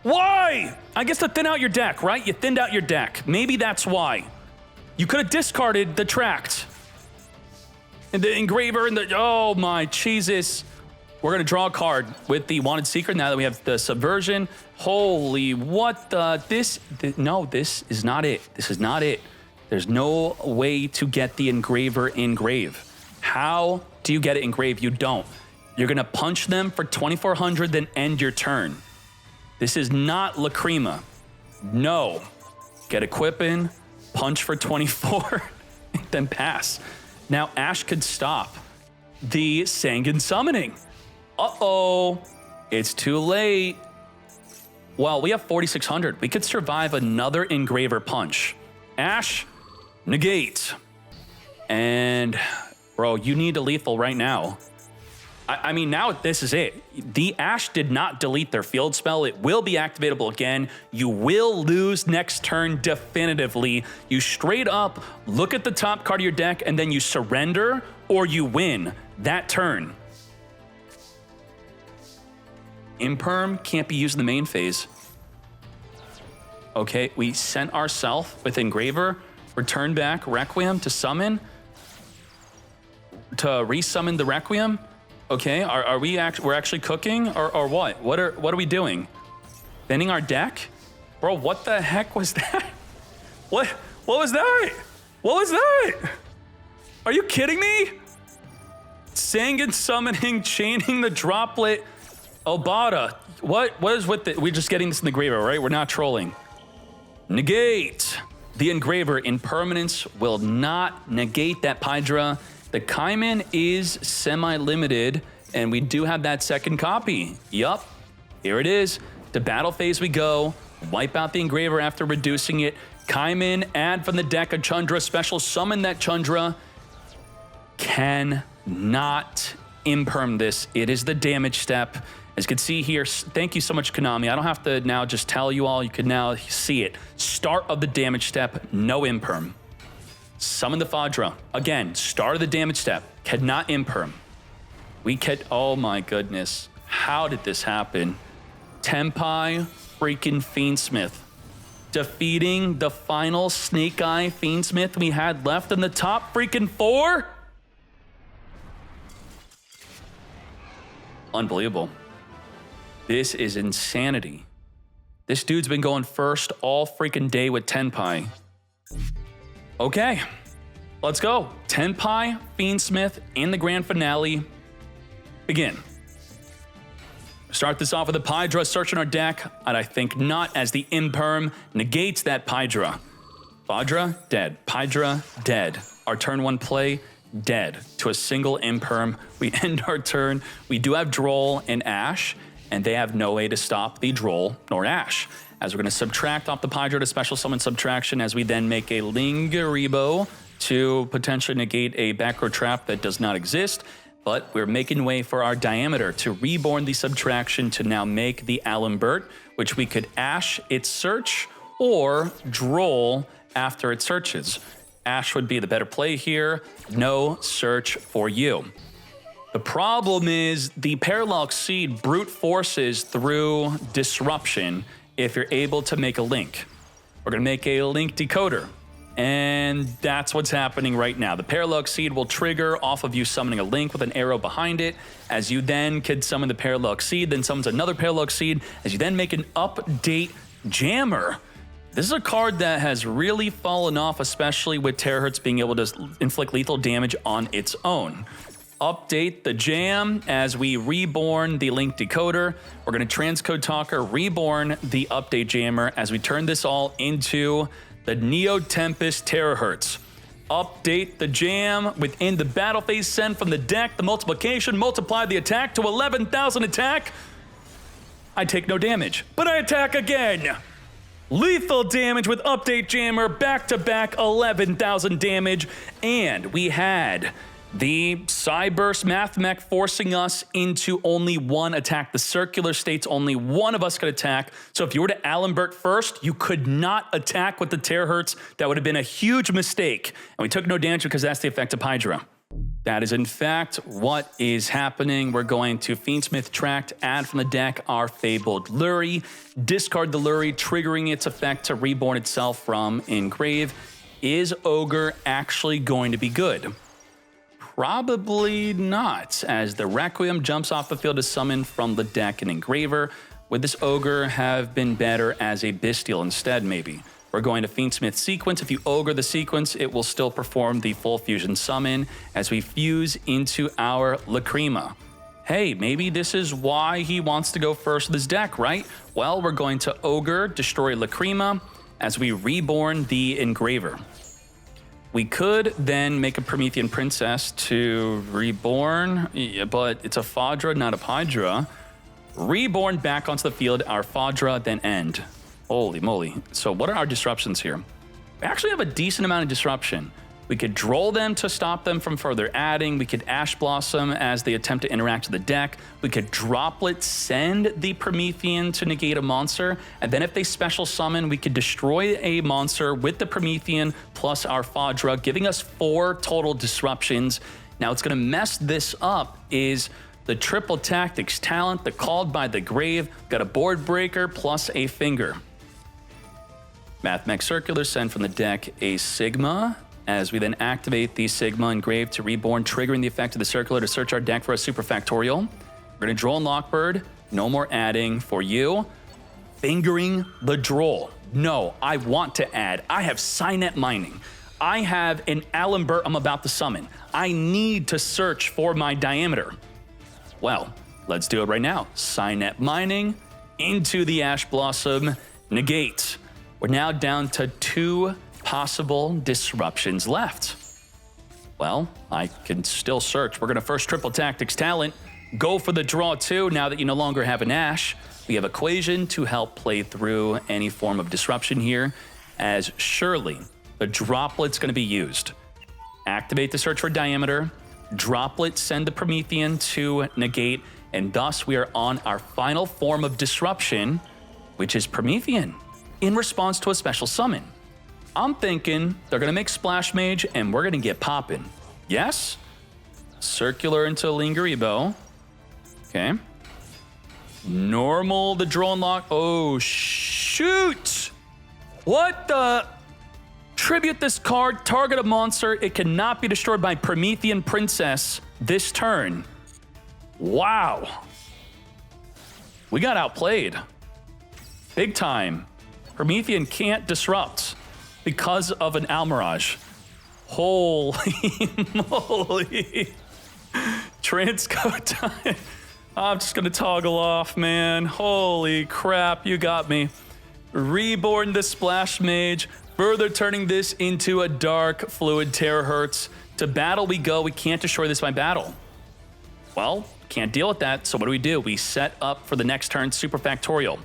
Why? I guess to thin out your deck, right? You thinned out your deck. Maybe that's why. You could have discarded the Trekt. And the engraver and the, oh my Jesus. We're going to draw a card with the Wanted Secret now that we have the subversion. Holy, what the, no, this is not it. This is not it. There's no way to get the engraver engrave. How do you get it engraved? You don't. You're going to punch them for 2,400, then end your turn. This is not Lacrima. No. Get equipping, punch for 24, then pass. Now Ash could stop the Sangan summoning. Uh-oh, it's too late. Well, we have 4,600. We could survive another engraver punch. Ash, negate. And, bro, you need a lethal right now. I mean, now this is it. The Ash did not delete their field spell. It will be activatable again. You will lose next turn definitively. You straight up look at the top card of your deck and then you surrender or you win that turn. Imperm can't be used in the main phase. Okay, we sent ourselves with Engraver, return back Requiem to summon, to resummon the Requiem. Okay, are we we're actually cooking or what? What are we doing? Bending our deck? Bro, what the heck was that? What was that? What was that? Are you kidding me? Sangan summoning, chaining the droplet. Obata, what is with the, we're just getting this in the engraver, right? We're not trolling. Negate. The engraver impermanence will not negate that Pydra. The Kaiman is semi-limited, and we do have that second copy. Yup, here it is. To battle phase we go. Wipe out the engraver after reducing it. Kaiman, add from the deck a Chundra, special summon that Chundra. Cannot imperm this. It is the damage step. As you can see here, thank you so much, Konami. I don't have to now just tell you all. You can now see it. Start of the damage step, no imperm. Summon the Fadra. Again, start of the damage step, cannot imperm. Oh my goodness. How did this happen? Tenpai freaking Fiendsmith. Defeating the final Snake Eye Fiendsmith we had left in the top freaking four? Unbelievable. This is insanity. This dude's been going first all freaking day with Tenpai. Okay, let's go. Tenpai, Fiendsmith in the grand finale. Begin. Start this off with a Pydra, searching our deck, and I think not, as the imperm negates that Pydra. Fadra, dead. Pydra, dead. Our turn one play, dead. To a single imperm. We end our turn. We do have Droll and Ash, and they have no way to stop the Droll nor Ash. As we're going to subtract off the Pydra to special summon subtraction, as we then make a Lingaribo to potentially negate a back row trap that does not exist. But we're making way for our Diameter to reborn the subtraction to now make the Alambert, which we could Ash its search or Droll after it searches. Ash would be the better play here. No search for you. The problem is the Parallel Seed brute forces through disruption if you're able to make a link. We're going to make a link decoder. And that's what's happening right now. The Parallel Seed will trigger off of you summoning a link with an arrow behind it. As you then could summon the Parallel Seed, then summons another Parallel Seed. As you then make an update Jammer. This is a card that has really fallen off, especially with Terahertz being able to inflict lethal damage on its own. update the jam as we reborn the link decoder. We're going to transcode talker, reborn the update jammer as we turn this all into the Neo Tempest Terahertz. Update the jam within the battle phase, send from the deck the multiplication, multiply the attack to 11,000 attack. I take no damage, but I attack again. Lethal damage with update jammer, back-to-back 11,000 damage, and we had the Psyburst Mathmech forcing us into only one attack. The circular states only one of us could attack. So if you were to Allenbert first, you could not attack with the Terahertz. That would have been a huge mistake. And we took no damage because that's the effect of Hydra. That is in fact what is happening. We're going to Fiendsmith Tract, add from the deck our Fabled Lurie, discard the Lurie, triggering its effect to reborn itself from Engrave. Is Ogre actually going to be good? Probably not, as the Requiem jumps off the field to summon from the deck an Engraver. Would this Ogre have been better as a Bestial instead, maybe? We're going to Fiendsmith Sequence. If you Ogre the Sequence, it will still perform the full fusion summon as we fuse into our Lacrima. Hey, maybe this is why he wants to go first with his deck, right? Well, we're going to Ogre, destroy Lacrima as we reborn the Engraver. We could then make a Promethean Princess to reborn, but it's a Fadra, not a Hydra. Reborn back onto the field, our Fadra, then end. Holy moly. So what are our disruptions here? We actually have a decent amount of disruption. We could Droll them to stop them from further adding. We could Ash Blossom as they attempt to interact with the deck. We could Droplet send the Promethean to negate a monster. And then if they special summon, we could destroy a monster with the Promethean plus our Fadra, giving us 4 total disruptions. Now, what's going to mess this up is the triple tactics talent, the Called by the Grave, got a Board Breaker plus a Finger. Mathmech Circular, send from the deck a Sigma, as we then activate the Sigma Engrave to reborn, triggering the effect of the Circular to search our deck for a Super Factorial. We're going to Droll and Lockbird. No more adding for you. Fingering the Droll. No, I want to add. I have Cynet Mining. I have an Allenbert I'm about to summon. I need to search for my Diameter. Well, let's do it right now. Cynet Mining into the Ash Blossom, negate. We're now down to 2 possible disruptions left. Well, I can still search. We're going to first triple tactics talent, go for the draw 2 now that you no longer have an Ash. We have Equation to help play through any form of disruption here, as surely the Droplet's going to be used. Activate the search for Diameter, Droplet send the Promethean to negate, and thus we are on our final form of disruption, which is Promethean, in response to a special summon. I'm thinking they're going to make Splash Mage and we're going to get poppin'. Yes? Circular into Lingeribo. Okay. Normal the Droll and Lock. Oh, shoot! What the? Tribute this card, target a monster. It cannot be destroyed by Promethean Princess this turn. Wow. We got outplayed. Big time. Promethean can't disrupt because of an Almirage. Holy moly. Transcode time. I'm just gonna toggle off, man. Holy crap, you got me. Reborn the Splash Mage, further turning this into a Dark Fluid Terahertz. To battle we go. We can't destroy this by battle. Well, can't deal with that, so what do? We set up for the next turn Super Factorial.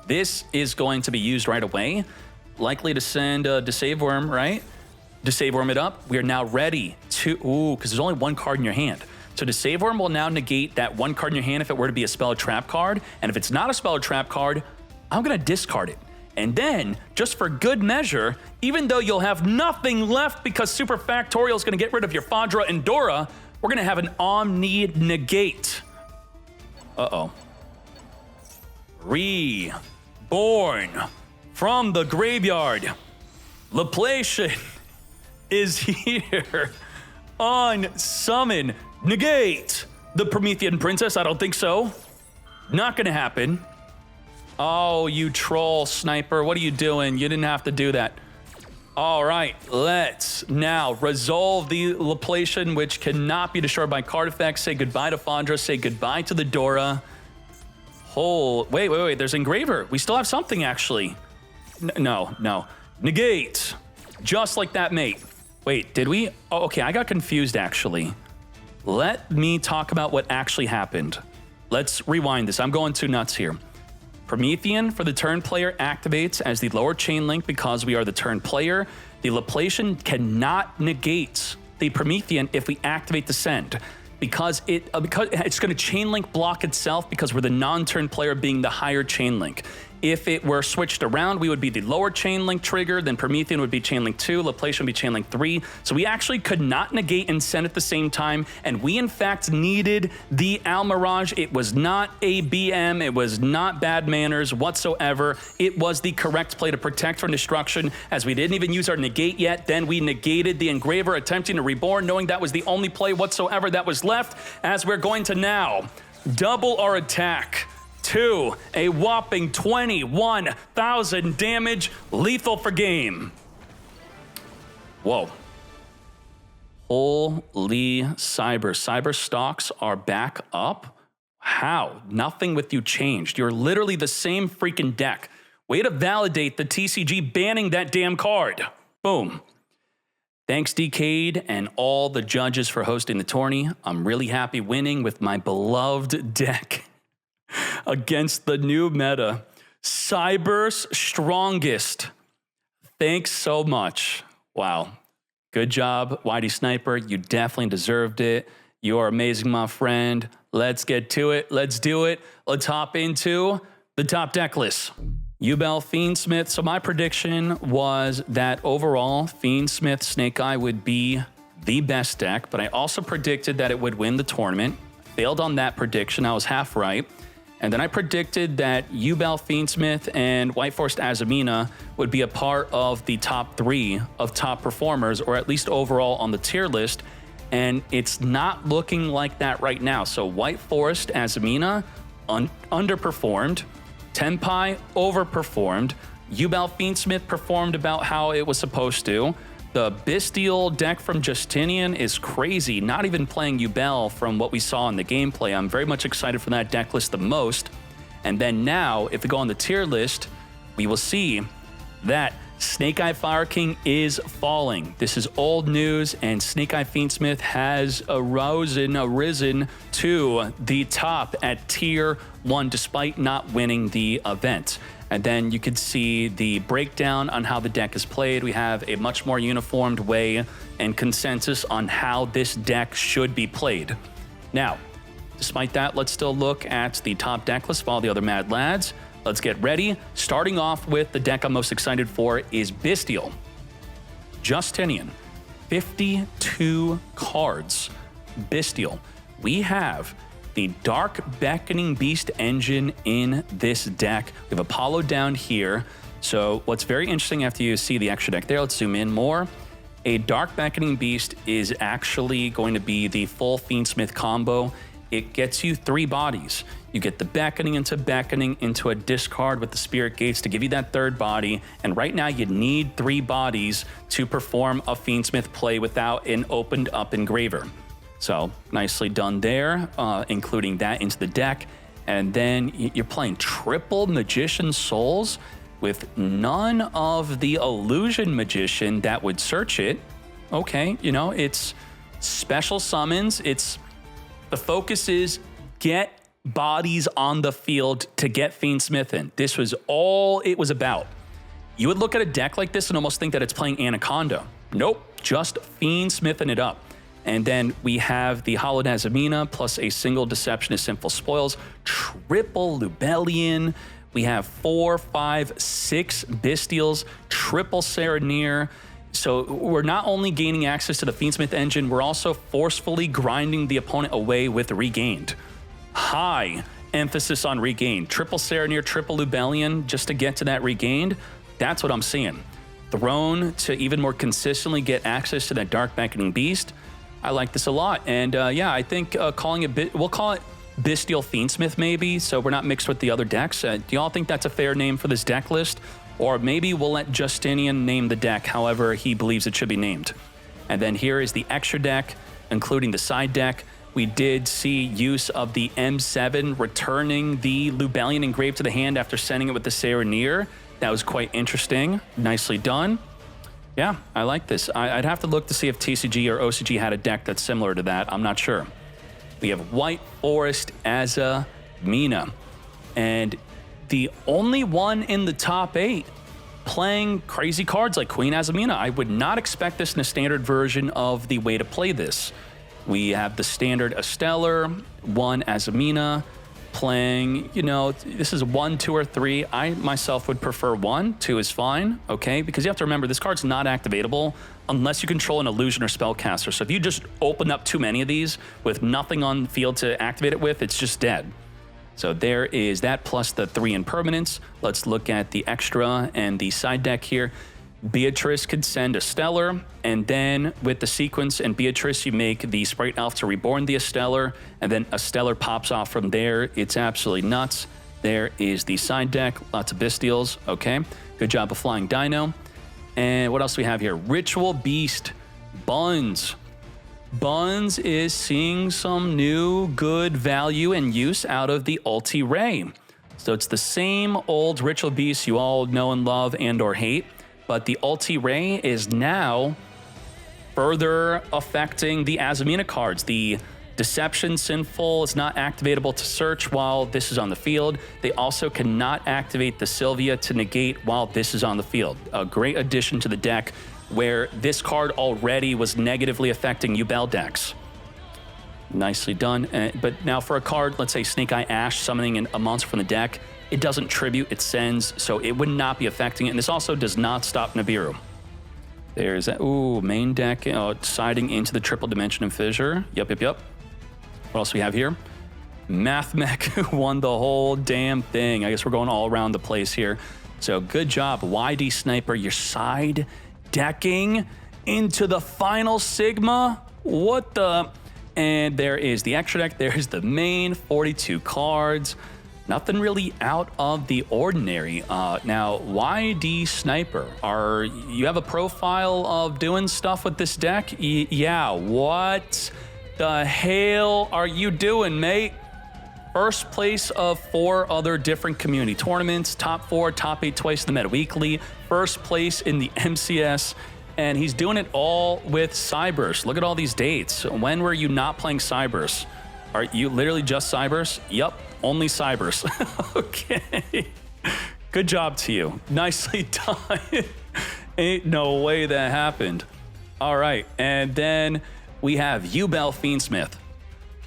This is going to be used right away. Likely to send a Deceive Worm, right? Deceive Worm it up. We are now ready to... Ooh, because there's only 1 card in your hand. So Deceive Worm will now negate that 1 card in your hand if it were to be a Spell or Trap card. And if it's not a Spell or Trap card, I'm going to discard it. And then, just for good measure, even though you'll have nothing left because Super Factorial is going to get rid of your Fadra and Dora, we're going to have an Omni negate. Uh-oh. Reborn from the graveyard. Laplacian is here on summon. Negate the Promethean Princess. I don't think so. Not gonna happen. Oh, you troll sniper. What are you doing? You didn't have to do that. All right, let's now resolve the Laplacian, which cannot be destroyed by card effects. Say goodbye to Fondra. Say goodbye to the Dora. Wait. There's Engraver. We still have something, actually. No. Negate. Just like that, mate. Wait, did we? Oh, okay, I got confused, actually. Let me talk about what actually happened. Let's rewind this. I'm going too nuts here. Promethean for the turn player activates as the lower chain link because we are the turn player. The Laplacian cannot negate the Promethean if we activate the send because it's going to chain link block itself because we're the non-turn player being the higher chain link. If it were switched around, we would be the lower chain link trigger, then Promethean would be chain link 2, Laplacian would be chain link 3. So we actually could not negate and send at the same time, and we in fact needed the Almirage. It was not a BM, it was not bad manners whatsoever. It was the correct play to protect from destruction, as we didn't even use our negate yet. Then we negated the Engraver, attempting to reborn, knowing that was the only play whatsoever that was left, as we're going to now double our attack to a whopping 21,000 damage, lethal for game. Holy cyber. Cyber stocks are back up? How? Nothing with you changed. You're literally the same freaking deck. Way to validate the TCG banning that damn card. Boom. Thanks, Decade, and all the judges for hosting the tourney. I'm really happy winning with my beloved deck against the new meta. Cyber's strongest. Thanks so much. Wow. Good job, YD Sniper. You definitely deserved it. You are amazing, my friend. Let's get to it. Let's do it. Let's hop into the top deck list. Ubel, Fiendsmith. So my prediction was that overall, Fiendsmith Snake Eye would be the best deck, but I also predicted that it would win the tournament. Failed on that prediction. I was half right. And then I predicted that Ubel, Fiendsmith, and White Forest Azamina would be a part of the top 3 of top performers, or at least overall on the tier list. And it's not looking like that right now. So White Forest Azamina underperformed. Tenpai overperformed. Ubel, Fiendsmith performed about how it was supposed to. The Bestial deck from Justinian is crazy, not even playing Ubel from what we saw in the gameplay. I'm very much excited for that deck list the most. And then now, if we go on the tier list, we will see that Snake Eye Fire King is falling. This is old news, and Snake Eye Fiendsmith has arisen to the top at tier 1 despite not winning the event. And then you could see the breakdown on how the deck is played. We have a much more uniformed way and consensus on how this deck should be played. Now, despite that, let's still look at the top deck list of all the other Mad Lads. Let's get ready. Starting off with the deck I'm most excited for is Bestial. Justinian, 52 cards. Bestial. We have the Dark Beckoning Beast engine in this deck. We have Apollo down here. So what's very interesting after you see the extra deck there, let's zoom in more. A Dark Beckoning Beast is actually going to be the full Fiendsmith combo. It gets you 3 bodies. You get the Beckoning into a discard with the Spirit Gates to give you that 3rd body. And right now you need 3 bodies to perform a Fiendsmith play without an opened up Engraver. So nicely done there, including that into the deck. And then you're playing triple Magician Souls with none of the Illusion Magician that would search it. Okay, you know, it's special summons. The focus is get bodies on the field to get Fiendsmith in. This was all it was about. You would look at a deck like this and almost think that it's playing Anaconda. Nope, just Fiendsmithing it up. And then we have the Hollowed Azamina plus a single Deceptionist Sinful Spoils, triple Lubellian. We have 4, 5, 6 Bestials, triple Serenir. So we're not only gaining access to the Fiendsmith engine, we're also forcefully grinding the opponent away with Regained. High emphasis on Regained. Triple Serenir, triple Lubellian just to get to that Regained. That's what I'm seeing. Throne to even more consistently get access to that Dark Beckoning Beast. I like this a lot. And yeah, I think we'll call it Bestial Fiendsmith maybe, so we're not mixed with the other decks. Do y'all think that's a fair name for this deck list? Or maybe we'll let Justinian name the deck however he believes it should be named. And then here is the extra deck, including the side deck. We did see use of the M7 returning the Lubellion engraved to the hand after sending it with the Serenir. That was quite interesting. Nicely done. Yeah, I like this. I'd have to look to see if TCG or OCG had a deck that's similar to that. I'm not sure. We have White Forest Azamina. And the only one in the top 8 playing crazy cards like Queen Azamina. I would not expect this in a standard version of the way to play this. We have the standard Astellar, 1 Azamina, playing, you know, this is 1, 2, or 3. I myself would prefer 1. 2 is fine, okay? Because you have to remember, this card's not activatable unless you control an illusion or spellcaster. So if you just open up too many of these with nothing on the field to activate it with, it's just dead. So there is that plus the 3 impermanence. Let's look at the extra and the side deck here. Beatrice could send a Stellar, and then with the sequence and Beatrice, you make the Sprite Elf to reborn the Stellar, and then a Stellar pops off from there. It's absolutely nuts. There is the side deck, lots of Bestials, okay. Good job of Flying Dino. And what else do we have here? Ritual Beast, Buns. Buns is seeing some new good value and use out of the Ulti Ray. So it's the same old Ritual Beast you all know and love and or hate, but the Ulti Ray is now further affecting the Azamina cards. The Deception Sinful is not activatable to search while this is on the field. They also cannot activate the Sylvia to negate while this is on the field. A great addition to the deck where this card already was negatively affecting Yubel decks. Nicely done. But now for a card, let's say Snake Eye Ash summoning a monster from the deck, it doesn't tribute, it sends, so it would not be affecting it. And this also does not stop Nibiru. There's that. Ooh, main deck siding into the Triple Dimension and Fissure. Yep. What else do we have here? Mathmech won the whole damn thing. I guess we're going all around the place here. So good job, YD Sniper. Your side decking into the final Sigma. What the? And there is the extra deck. There's the main 42 cards. Nothing really out of the ordinary. Now, YD Sniper, you have a profile of doing stuff with this deck? Yeah, what the hell are you doing, mate? First place of 4 other different community tournaments, top 4, top 8 twice in the Meta Weekly, first place in the MCS, and he's doing it all with Cyberse. Look at all these dates. When were you not playing Cyberse? Are you literally just Cyberse? Yup, only Cyberse. Okay. Good job to you. Nicely done. Ain't no way that happened. All right, and then we have Yubel Fiendsmith.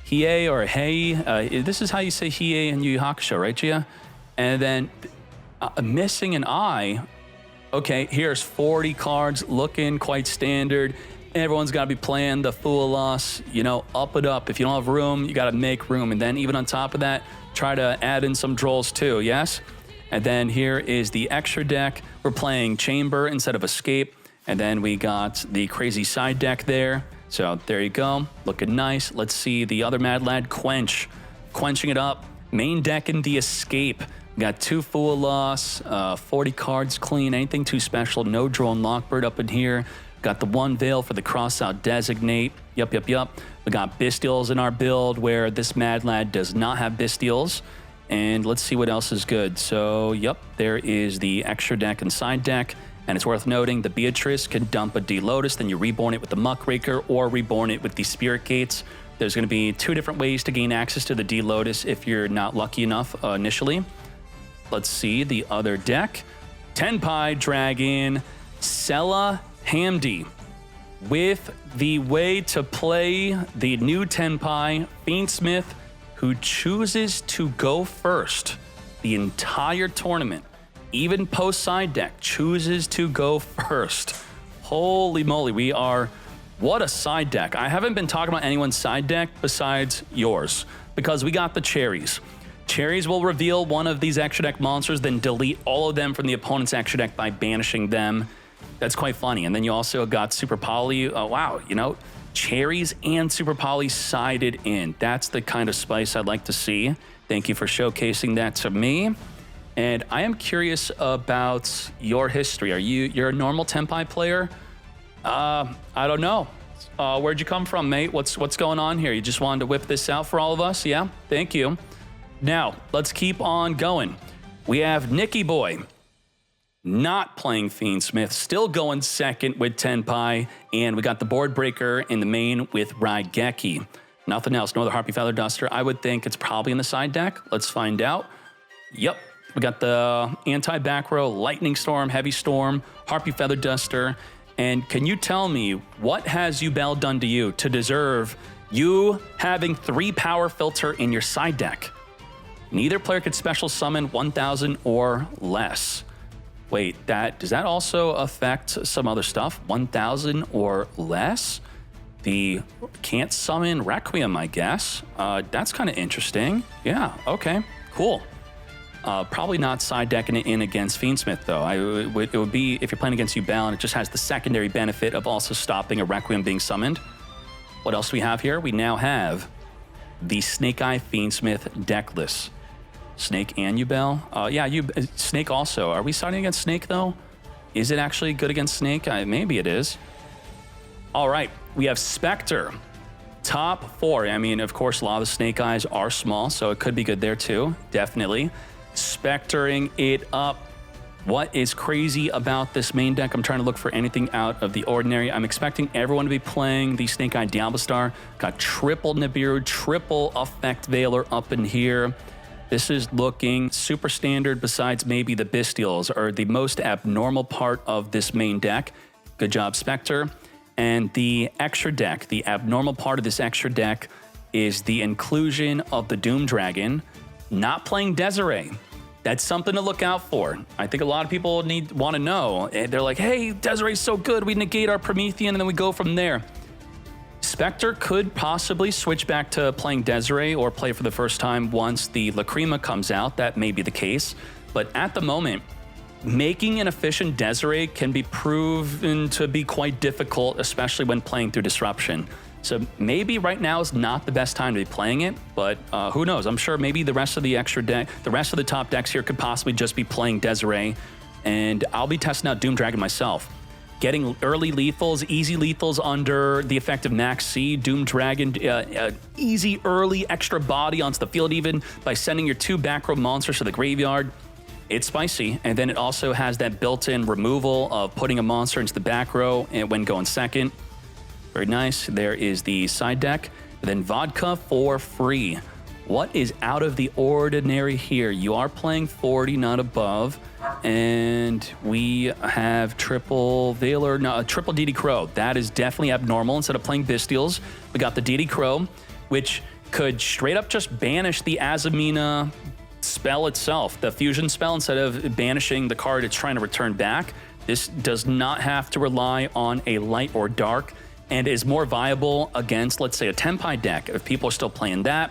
Hiei or Hei, this is how you say Hiei in Yu Yu Hakusho, right, Gia? And then missing an eye. Okay, here's 40 cards, looking quite standard. Everyone's got to be playing the Fool Us, you know, up it up. If you don't have room, you got to make room. And then even on top of that, try to add in some Drolls too, yes? And then here is the extra deck. We're playing Chamber instead of Escape. And then we got the crazy side deck there. So there you go, looking nice. Let's see the other Mad Lad, quenching it up. Main deck in the Escape. We got 2 Fool Loss, 40 cards clean, anything too special. No Drone Lockbird up in here. Got the 1 Veil for the Crossout Designate. Yup. We got Bestials in our build where this Mad Lad does not have Bestials. And let's see what else is good. So, yep, there is the extra deck and side deck. And it's worth noting, the Beatrice can dump a D-Lotus, then you reborn it with the Muckraker or reborn it with the Spirit Gates. There's going to be 2 different ways to gain access to the D-Lotus if you're not lucky enough initially. Let's see the other deck. Tenpai Dragon, Sela Hamdi. With the way to play the new Tenpai, Fiendsmith, who chooses to go first the entire tournament. Even post side deck, chooses to go first. Holy moly, what a side deck. I haven't been talking about anyone's side deck besides yours, because we got the cherries. Cherries will reveal one of these extra deck monsters, then delete all of them from the opponent's extra deck by banishing them. That's quite funny. And then you also got Super Poly. Wow, you know, cherries and Super Poly sided in. That's the kind of spice I'd like to see. Thank you for showcasing that to me. And I am curious about your history. You're a normal Tenpai player? I don't know. Where'd you come from, mate? What's going on here? You just wanted to whip this out for all of us? Yeah, thank you. Now, let's keep on going. We have Nicky Boy, not playing Fiendsmith, still going second with Tenpai, and we got the board breaker in the main with Raigeki. Nothing else, no other Harpy Feather Duster. I would think it's probably in the side deck. Let's find out. Yep, we got the anti-back row, Lightning Storm, Heavy Storm, Harpy Feather Duster. And can you tell me, what has Yubel done to you to deserve you having 3 power filter in your side deck? Neither player could special summon 1,000 or less. Wait, does that also affect some other stuff? 1,000 or less? The can't summon Requiem, I guess. That's kind of interesting. Yeah, okay, cool. Probably not side decking it in against Fiendsmith, though. It would be if you're playing against Yubel, and it just has the secondary benefit of also stopping a Requiem being summoned. What else do we have here? We now have the Snake Eye Fiendsmith decklist. Snake and Yubel? Yeah, Snake also. Are we siding against Snake, though? Is it actually good against Snake? Maybe it is. All right, we have Spectre. Top 4. I mean, of course, a lot of the Snake Eyes are small, so it could be good there, too. Definitely. Spectering it up. What is crazy about this main deck? I'm trying to look for anything out of the ordinary. I'm expecting everyone to be playing the Snake Eye Diablo Star. Got triple Nibiru, triple Effect Veiler up in here. This is looking super standard besides maybe the Bestials, or the most abnormal part of this main deck. Good job, Spectre. And the extra deck, the abnormal part of this extra deck is the inclusion of the Doom Dragon, not playing Desiree. That's something to look out for. I think a lot of people want to know. They're like, hey, Desiree's so good, we negate our Promethean and then we go from there. Spectre could possibly switch back to playing Desiree or play for the first time once the Lacrima comes out. That may be the case. But at the moment, making an efficient Desiree can be proven to be quite difficult, especially when playing through Disruption. So maybe right now is not the best time to be playing it, but who knows? I'm sure maybe the rest of the extra deck, the rest of the top decks here could possibly just be playing Desiree, and I'll be testing out Doom Dragon myself. Getting early lethals, easy lethals under the effect of Max C, Doom Dragon, easy early extra body onto the field even by sending your 2 back row monsters to the graveyard. It's spicy, and then it also has that built-in removal of putting a monster into the back row and when going second. Very nice. There is the side deck. And then vodka for free. What is out of the ordinary here? You are playing 40, not above. And we have triple Veiler, no, triple DD Crow. That is definitely abnormal. Instead of playing Bestials, we got the DD Crow, which could straight up just banish the Azamina spell itself, the fusion spell. Instead of banishing the card it's trying to return back, this does not have to rely on a light or dark, and is more viable against, let's say, a Tenpai deck. If people are still playing that,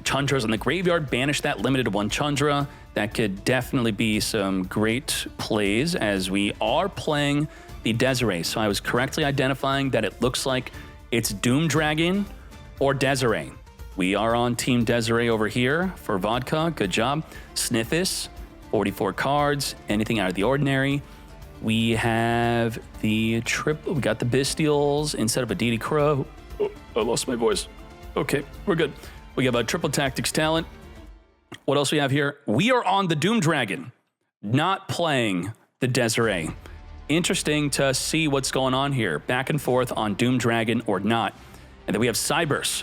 Chandra's in the graveyard, banish that, limited to 1 Chandra. That could definitely be some great plays as we are playing the Desiree. So I was correctly identifying that it looks like it's Doom Dragon or Desiree. We are on Team Desiree over here for vodka. Good job. Sniffus, 44 cards, anything out of the ordinary. We have the triple, we got the Bestials instead of a DD Crow. Oh, I lost my voice. Okay, we're good. We have a triple Tactics talent. What else we have here? We are on the Doom Dragon, not playing the Desiree. Interesting to see what's going on here. Back and forth on Doom Dragon or not. And then we have Cybers.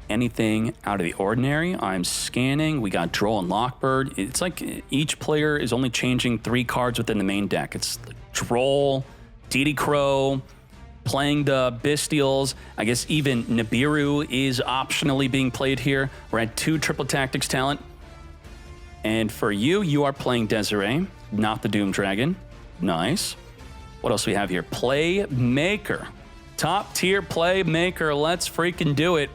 Anything out of the ordinary? I'm scanning. We got Droll and Lockbird. It's like each player is only changing 3 cards within the main deck. It's Droll, DD Crow, playing the Bestials. I guess even Nibiru is optionally being played here. We're at 2 triple Tactics talent. And for you, you are playing Desiree, not the Doom Dragon. Nice. What else do we have here? Playmaker. Top tier Playmaker. Let's freaking do it.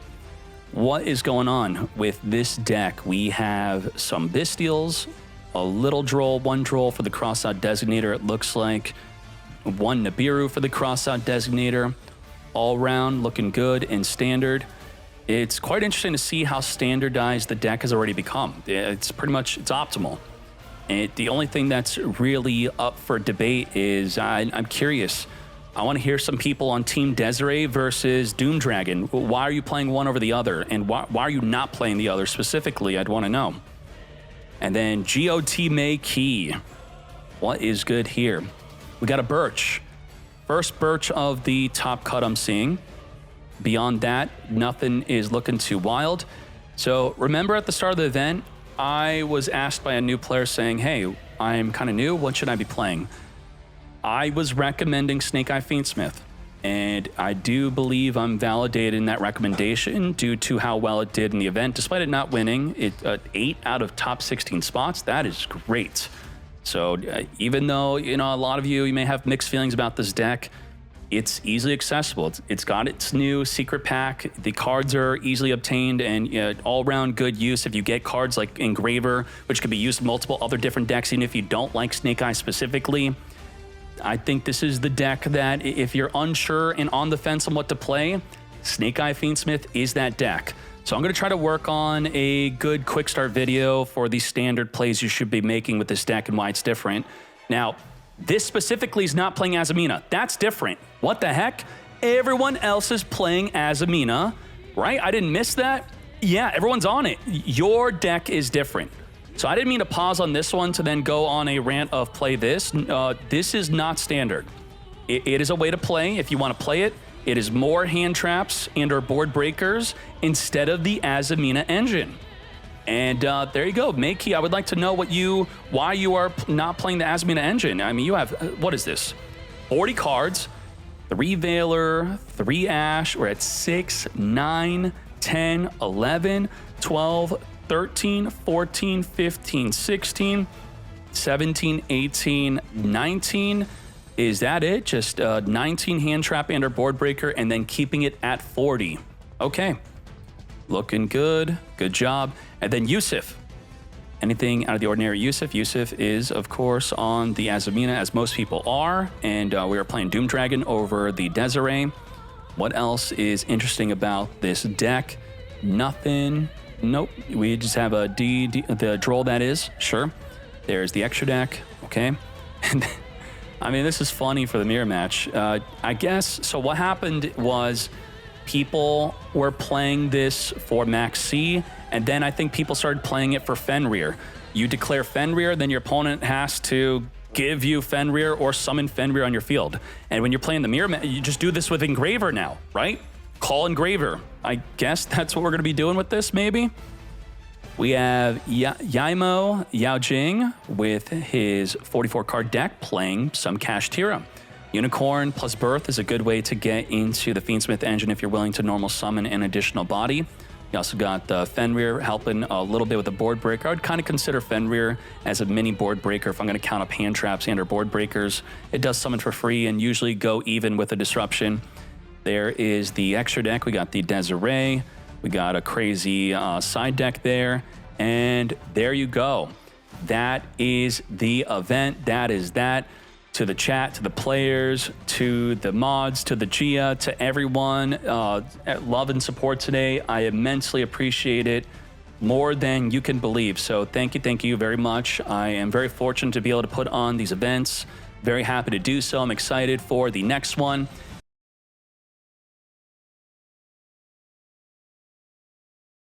What is going on with this deck? We have some Bestials, a little Droll, 1 Droll for the Crossout Designator, it looks like. 1 Nibiru for the Crossout Designator. All round looking good and standard. It's quite interesting to see how standardized the deck has already become. It's pretty much, it's optimal. The only thing that's really up for debate is I'm curious. I want to hear some people on Team Desiree versus Doom Dragon. Why are you playing one over the other? And why are you not playing the other specifically? I'd want to know. And then GOT May Key. What is good here? We got a Birch. First Birch of the top cut I'm seeing. Beyond that, nothing is looking too wild. So remember at the start of the event, I was asked by a new player saying, hey, I'm kind of new. What should I be playing? I was recommending Snake Eye Fiendsmith, and I do believe I'm validated in that recommendation due to how well it did in the event. Despite it not winning, it 8 out of top 16 spots. That is great. So even though, a lot of you may have mixed feelings about this deck, it's easily accessible. It's got its new secret pack. The cards are easily obtained and all-around good use if you get cards like Engraver, which could be used in multiple other different decks, even if you don't like Snake Eye specifically. I think this is the deck that if you're unsure and on the fence on what to play, Snake Eye Fiendsmith is that deck. So I'm going to try to work on a good quick start video for the standard plays you should be making with this deck and why it's different. Now, this specifically is not playing Azamina. That's different. What the heck? Everyone else is playing Azamina, right? I didn't miss that? Yeah, everyone's on it. Your deck is different. So I didn't mean to pause on this one to then go on a rant of play this. This is not standard. It is a way to play if you want to play it. It is more hand traps and or board breakers instead of the Azamina engine. And there you go, Makey. I would like to know why you are not playing the Azamina engine. I mean, you have, what is this? 40 cards, 3 Veiler, 3 Ash. We're at 6, 9, 10, 11, 12, 13, 14, 15, 16, 17, 18, 19. Is that it? Just 19 hand trap and or board breaker and then keeping it at 40. Okay. Looking good. Good job. And then Yusuf. Anything out of the ordinary Yusuf? Yusuf is, of course, on the Azamina, as most people are. And we are playing Doom Dragon over the Desiree. What else is interesting about this deck? Nothing. Nope. We just have a the Droll that is. Sure. There's the extra deck. Okay. And I mean, this is funny for the mirror match. I guess, so what happened was people were playing this for Max C, and then I think people started playing it for Fenrir. You declare Fenrir, then your opponent has to give you Fenrir or summon Fenrir on your field. And when you're playing the mirror match, you just do this with Engraver now, right? Call Engraver. I guess that's what we're going to be doing with this, maybe. We have Yaimo Yaojing with his 44-card deck playing some Kashtira. Unicorn plus Birth is a good way to get into the Fiendsmith engine if you're willing to normal summon an additional body. You also got Fenrir helping a little bit with the board breaker. I would kind of consider Fenrir as a mini board breaker if I'm going to count up hand traps and or board breakers. It does summon for free and usually go even with a disruption. There is the extra deck. We got the Desiree. We got a crazy side deck there. And there you go. That is the event. That is that. To the chat, to the players, to the mods, to the Gia, to everyone. Love and support today. I immensely appreciate it more than you can believe. So thank you very much. I am very fortunate to be able to put on these events. Very happy to do so. I'm excited for the next one.